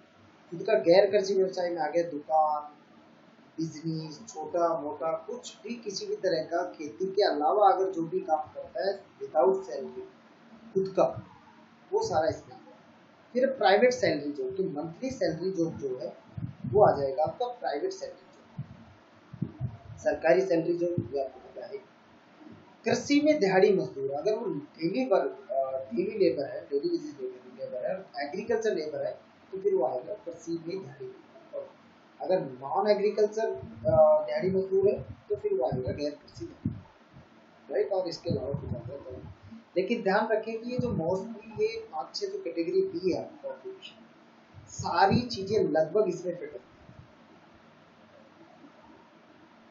खुद का गैर कृषि व्यवसाय में आ गया दुकान, बिजनेस, छोटा मोटा कुछ भी, किसी भी तरह का खेती के अलावा अगर जो भी काम करता है विदाउट सैलरी खुद का, वो सारा इसमें। फिर प्राइवेट सैलरी जॉब, तो मंथली सैलरी जॉब जो है वो आ जाएगा आपका प्राइवेट सैलरी जॉब। सरकारी सैलरी जॉब आपको पता है। कृषि में दिहाड़ी मजदूर, अगर वो डेली लेबर है, डेली बेसिस लेबर है, एग्रीकल्चर लेबर है, तो फिर वो आएगा कृषि में दिहाड़ी। और अगर नॉन एग्रीकल्चर दिहाड़ी मजदूर है तो फिर वो आएगा गैर कृषि, राइट। और इसके अलावा कुछ आता है, लेकिन ध्यान रखें कि ये जो मोस्टली ये 5-6 जो कैटेगरी दी है ऑक्यूपेशन, सारी चीजें लगभग इसमें फिट है।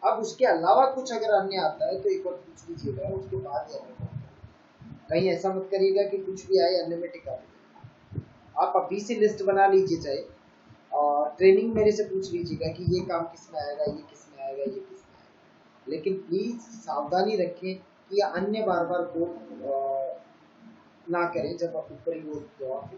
अब उसके अलावा कुछ अगर अन्य आता है तो एक बार पूछ लीजिएगा, उसके बाद ही अन्य कहीं ऐसा मत करिएगा कि कुछ भी आए अन्य में टिका। आप अभी से लिस्ट बना लीजिए, चाहे और ट्रेनिंग मेरे से पूछ लीजिएगा कि ये काम किस में आएगा, ये किस में आएगा, ये किस में आएगा, लेकिन प्लीज सावधानी रखें कि अन्य बार बार को ना करें जब आप ऊपर ही वो जवाब।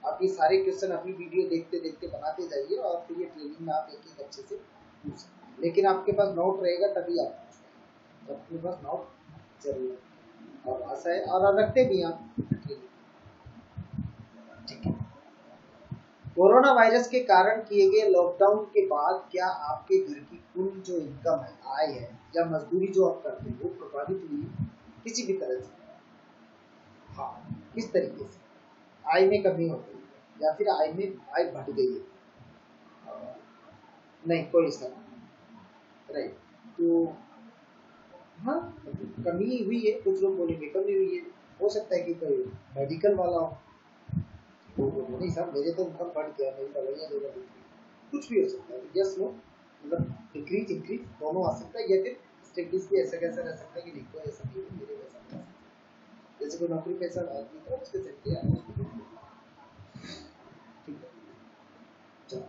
आप ये सारे क्वेश्चन अपनी वीडियो देखते देखते बनाते जाइए और फिर ये ट्रेनिंग में आप एक एक अच्छे से पूछ सकते हैं, लेकिन आपके पास नोट रहेगा तभी आप पूछ पाएंगे, तो अपने पास नोट जरूर और आशा है और रखते भी आप, ठीक है। कोरोना वायरस के कारण किए गए लॉकडाउन के बाद क्या आपके घर की कुल जो इनकम है, आय है, या मजदूरी जो आप करते हैं वो प्रभावित हुई किसी भी तरह से? हाँ, किस तरीके से आय में कमी हो गई या फिर आय बढ़ गई है? नहीं, कोई ऐसा नहीं, राइट। तो हाँ, कमी हुई है, कुछ लोग बोलेंगे कमी हुई है, हो सकता है कि कोई मेडिकल वाला हो, तो नहीं सर मेरे तो इनकम बढ़ गया, मेरी दवाइयाँ जो बढ़ी, कुछ भी हो सकता है। यस नो, मतलब डिक्रीज इंक्रीज दोनों आ सकता है, या फिर स्टेटस भी ऐसा कैसा रह सकता है कि नहीं कोई ऐसा नहीं है, मेरे वैसा जैसे कोई नौकरी पैसा आदमी था उसके सकते हैं, ठीक है। चलो,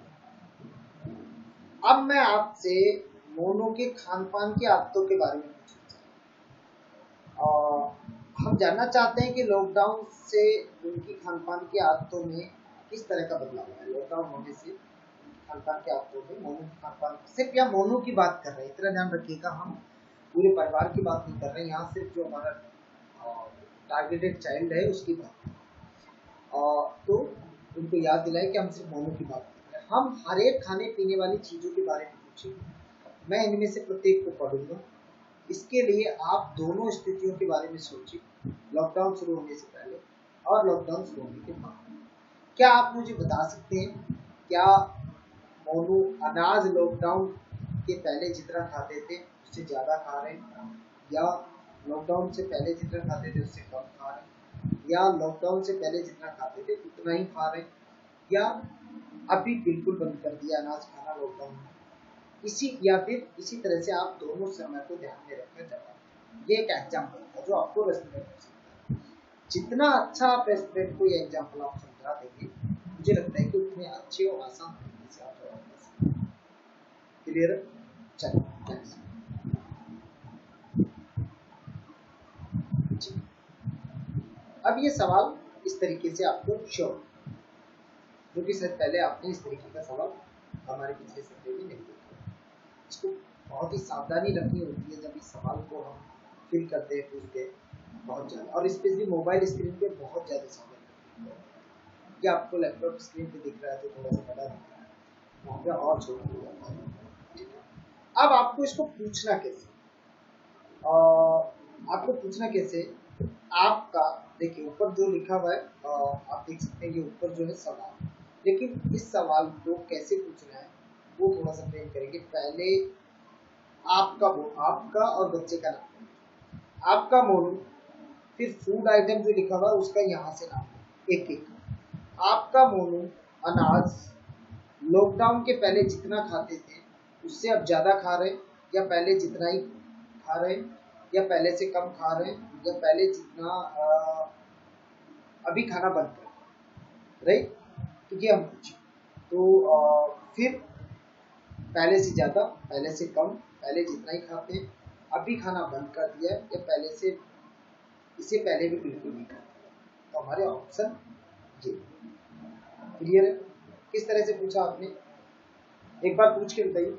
अब मैं आपसे मोनू के खान पान की आदतों के बारे में हम जानना चाहते हैं कि लॉकडाउन से उनकी खान पान की आदतों में किस तरह का बदलाव है। लॉकडाउन होने से खान पान की आदतों में मोनू की खान पान, सिर्फ यहाँ मोनू की बात कर रहे हैं, इतना ध्यान रखिएगा, हम पूरे परिवार की बात नहीं कर रहे हैं, यहाँ सिर्फ जो हमारा टारगेटेड चाइल्ड है उसकी बात। तो उनको याद दिलाए कि हम सिर्फ मोनू की बात कर रहे हैं। हम हर एक खाने पीने वाली चीज़ों के बारे में पूछेंगे, मैं इनमें से प्रत्येक को पढ़ूंगा। इसके लिए आप दोनों स्थितियों के बारे में सोचिए, लॉकडाउन शुरू होने से पहले और लॉकडाउन शुरू होने के बाद। क्या आप मुझे बता सकते हैं, क्या मोनू अनाज लॉकडाउन के पहले जितना खाते थे उससे ज़्यादा खा रहे हैं, या लॉकडाउन से पहले जितना खाते थे उससे कम खा रहे हैं, या लॉकडाउन से पहले जितना खाते थे उतना ही खा रहे हैं, या अभी बिल्कुल बंद कर दिया अनाज खाना लॉकडाउन में? इसी या फिर इसी तरह से आप दोनों समय को ध्यान में रखकर जवाब। ये एक एग्जाम्पल था जो आपको रेस्टोरेंट हो सकता है। जितना अच्छा आप रेस्टोरेंट को ये एग्जाम्पल आप समझा देंगे, मुझे लगता है कि उतने अच्छे और आसान तरीके से आप जवाब दे सकते। क्लियर? चलो, अब ये सवाल इस तरीके से आपको शो, जो कि शायद पहले आपने इस तरीके का सवाल हमारे पिछले सत्र में नहीं देखा। इसको बहुत ही सावधानी रखनी होती है जब इस सवाल को हम फिल करते हैं, पूछते हैं बहुत ज़्यादा, और स्पेशली मोबाइल स्क्रीन पे बहुत ज़्यादा सावधानी रखनी है। क्या आपको लैपटॉप स्क्रीन पे दिख रहा है तो थोड़ा सा बड़ा दिख रहा है, वहाँ पे और छोटा हो जाता है, ठीक है। अब आपको इसको पूछना कैसे, आपको पूछना कैसे, आपका देखिए ऊपर जो लिखा हुआ है आप देख सकते हैं, ये ऊपर जो है सवाल, लेकिन इस सवाल को कैसे पूछना है वो थोड़ा सा फ्रेम करेंगे। पहले आपका और बच्चे का नाम, आपका मोनू, फिर फूड आइटम जो लिखा हुआ है उसका यहाँ से नाम एक एक। आपका मोनू अनाज लॉकडाउन के पहले जितना खाते थे उससे अब ज्यादा खा रहे, या पहले जितना ही खा रहे, या पहले से कम खा रहे, या पहले जितना अभी खाना बंद कर, राइट। तो ये हम पूछे तो फिर पहले से ज्यादा, पहले से कम, पहले जितना ही खाते हैं, अभी खाना बंद कर दिया है, या पहले से, इससे पहले भी बिल्कुल नहीं खाते। तो हमारे ऑप्शन ये क्लियर है। किस तरह से पूछा आपने, एक बार पूछ के बताइए।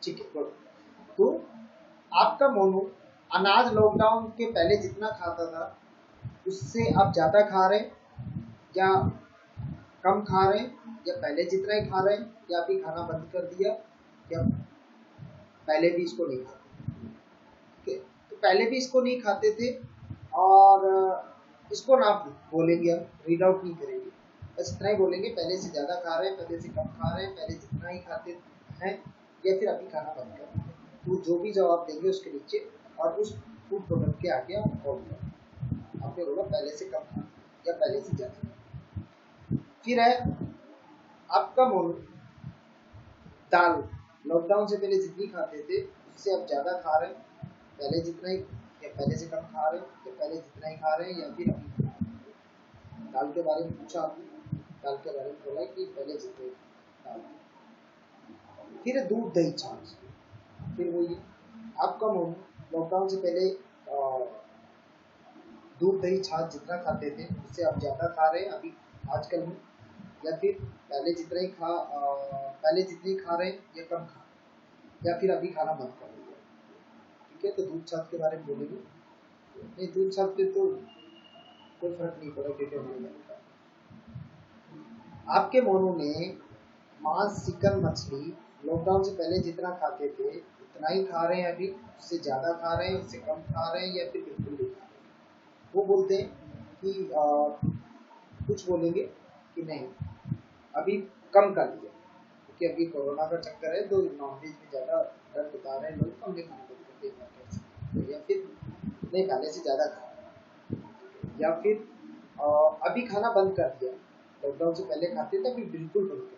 ठीक है, गुड। तो आपका मोनू अनाज लॉकडाउन के पहले जितना खाता था उससे अब ज्यादा खा रहे, या कम खा रहे, या पहले जितना ही खा रहे, या अभी खाना बंद कर दिया, या पहले भी इसको नहीं खाते। ठीक है, तो पहले भी इसको नहीं खाते थे, और इसको ना बोलेंगे, हम रीड आउट नहीं करेंगे, बस इतना ही बोलेंगे, पहले से ज्यादा खा रहे हैं, पहले से कम खा रहे हैं, पहले जितना ही खाते हैं, या फिर अभी खाना बंद कर दिया। तो जो भी जवाब देंगे उसके नीचे और उस फूड प्रोडक्ट के आगे आप कॉल करें। आपने बोला पहले से कम खा या पहले से ज्यादा। फिर है आपका मोनू दाल लॉकडाउन से पहले जितनी खाते थे उससे अब ज्यादा खा रहे हैं, पहले जितना ही, या पहले से कम खा रहे हैं, या पहले जितना ही खा रहे हैं, या फिर अभी। दाल के बारे में पूछा आपने, दाल के बारे में बोला कि पहले जितने दाल। फिर दूध दही छाछ, फिर वही आपका मोनू लॉकडाउन से पहले दूध दही छाछ जितना खाते थे उससे अब ज्यादा खा रहे हैं अभी आजकल में, या फिर पहले जितना ही पहले जितनी खा रहे हैं या कम खा रहे, या फिर अभी खाना बंद कर दिया। ठीक है, तो दूध छाछ के बारे में बोलेंगे। नहीं, दूध छाछ पे तो कोई फर्क नहीं पड़ा क्योंकि हमने नहीं खाया। आपके मोनू ने मांस चिकन मछली लॉकडाउन से पहले जितना खाते थे उतना ही खा रहे हैं अभी, उससे ज्यादा खा रहे हैं, उससे कम खा रहे हैं, या फिर बिल्कुल नहीं खा रहे। वो बोलते हैं कि कुछ बोलेंगे कि नहीं अभी कम कर दिया, क्योंकि अभी कोरोना का चक्कर है तो नॉनवेज में ज्यादा डर बता रहे हैं लोग, कम नहीं खाने बंद कर दिया, या फिर नहीं पहले से ज्यादा खा रहे हैं, या फिर अभी खाना बंद कर दिया, लॉकडाउन से पहले खाते थे अभी बिल्कुल बंद कर दिया।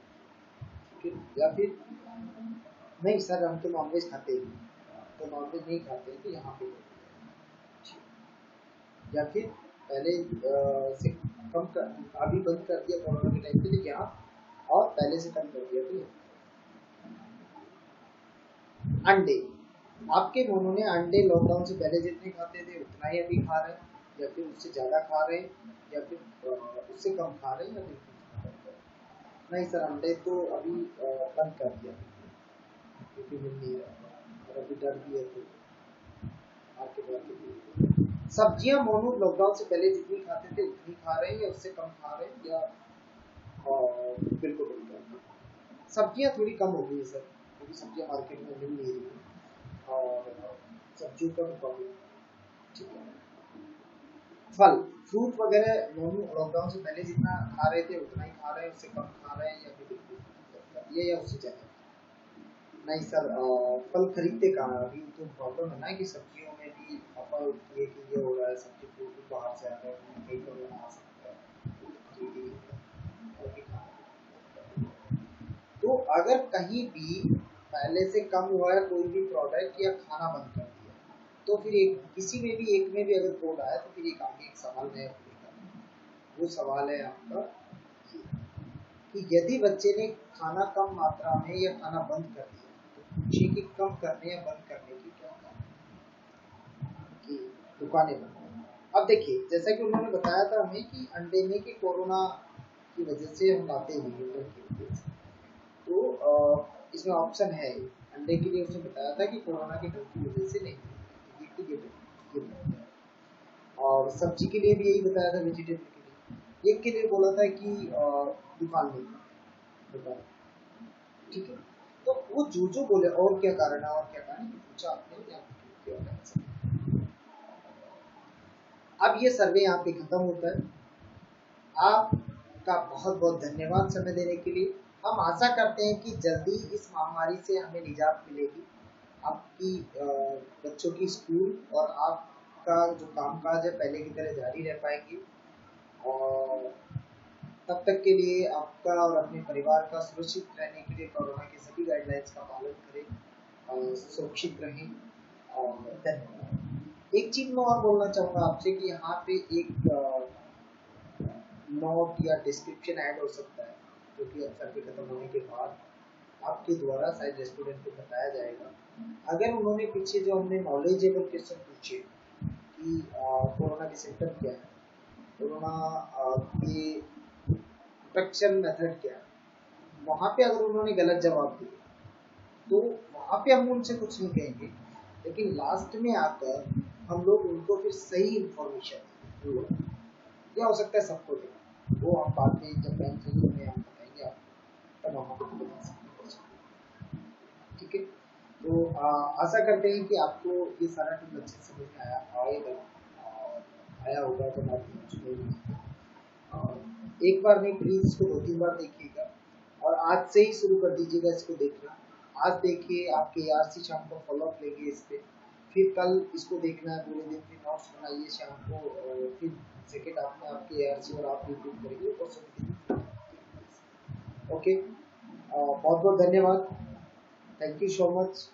ठीक है, या फिर नहीं सर हम तो नॉनवेज खाते ही नहीं, तो नॉनवेज नहीं खाते तो यहाँ पे, या फिर पहले से कम कर, अभी बंद कर दिया कोरोना के टाइम पे तो यहाँ, और पहले से कम कर दिया तो यहाँ। अंडे, आपके मोनू ने अंडे लॉकडाउन से पहले जितने खाते थे उतना ही अभी खा रहे हैं, या फिर उससे ज्यादा खा रहे हैं, या फिर उससे कम खा रहे हैं, या फिर नहीं सर अंडे तो अभी बंद कर दिया क्योंकि मिल नहीं रहा और अभी डर भी है तो मार्केट वार्केट। सब्जियां मोनू लॉकडाउन से पहले जितनी खाते थे उतनी खा रहे हैं, या उससे कम खा रहे हैं, या बिल्कुल बंद कर दिया। सब्जियां थोड़ी कम हो गई है सर, क्योंकि सब्जियां मार्केट में मिल नहीं रही और सब्जियों का भी प्रॉब्लम। ठीक है, फल फ्रूट वगैरह मोनू लॉकडाउन से पहले जितना खा रहे थे उतना ही खा रहे हैं, उससे कम खा रहे हैं, या फिर बिल्कुल ये, या उससे ज्यादा। नहीं सर फल खरीदते कहाँ, अभी तो प्रॉब्लम है ना कि सब्जियों में भी अपन ये हो रहा है, सब्जी फ्रूट भी बाहर से आ रहा है, कहीं पर आ सकता है, तो अगर कहीं भी पहले से कम हुआ है कोई भी प्रोडक्ट या खाना बंद कर दिया, तो फिर एक किसी में भी एक में भी अगर कोड आया तो फिर एक आगे एक सवाल नया खुलेगा। वो सवाल है आपका कि यदि बच्चे ने खाना कम मात्रा में या खाना बंद कर दिया तो पूछिए कि कम करने या बंद करने की क्या कारण की दुकानें बंद करें। अब देखिए जैसा कि उन्होंने बताया था हमें कि अंडे में कि कोरोना की वजह से हम लाते हैं ह्यूमन की वजह से, तो इसमें ऑप्शन है अंडे के लिए उसने बताया था कि कोरोना के डर की वजह से नहीं, और सब्जी के लिए भी यही बताया था, वेजिटेबल के लिए। एक के लिए बोला था कि दुकान नहीं, दुकान, ठीक है। तो वो जो बोले और क्या कारण है और क्या कारण है पूछा आपने, अब ये सर्वे यहाँ पे खत्म होता है। आपका बहुत बहुत धन्यवाद समय देने के लिए। हम आशा करते हैं कि जल्दी इस महामारी से हमें निजात मिलेगी, आपकी बच्चों की स्कूल और आपका जो कामकाज है पहले की तरह जारी रह पाएंगे, और तब तक के लिए आपका और अपने परिवार का सुरक्षित रहने के लिए कोरोना के सभी गाइडलाइंस का पालन करें और सुरक्षित रहें, और धन्यवाद। एक चीज मैं और बोलना चाहूँगा आपसे कि यहाँ पे एक नोट या डिस्क्रिप्शन ऐड हो सकता है, जो कि सर्वे खत्म होने के बाद आपके द्वारा शायद स्टूडेंट को बताया जाएगा। अगर उन्होंने पीछे जो हमने नॉलेजेबल क्वेश्चन पूछे कि कोरोना के सिम्टम क्या है, कोरोना के प्रोटेक्शन मेथड क्या है, वहाँ पे अगर उन्होंने गलत जवाब दिए तो वहाँ पे हम उनसे कुछ नहीं कहेंगे, लेकिन लास्ट में आकर हम लोग उनको फिर सही इंफॉर्मेशन, या हो सकता है सबको दे, वो हम बाद में जब बैंक में हम बताएंगे आपको, तब हम आपको बता सकते, ठीक है। तो आशा करते हैं कि आपको ये सारा टूल अच्छे से समझ में आएगा और आया होगा तो आप और एक बार नहीं प्लीज इसको 2-3 बार देखिएगा, और आज से ही शुरू कर दीजिएगा इसको देखना। आज देखिए, आपके ARC शाम को फॉलोअप लेंगे इस पे, फिर कल इसको देखना है पूरे दिन, फिर नोट्स बनाइए शाम को, और फिर सेकेंड हाफ में आपके ARC और आप रिपीट करेंगे और ओके। बहुत बहुत धन्यवाद, थैंक यू सो मच।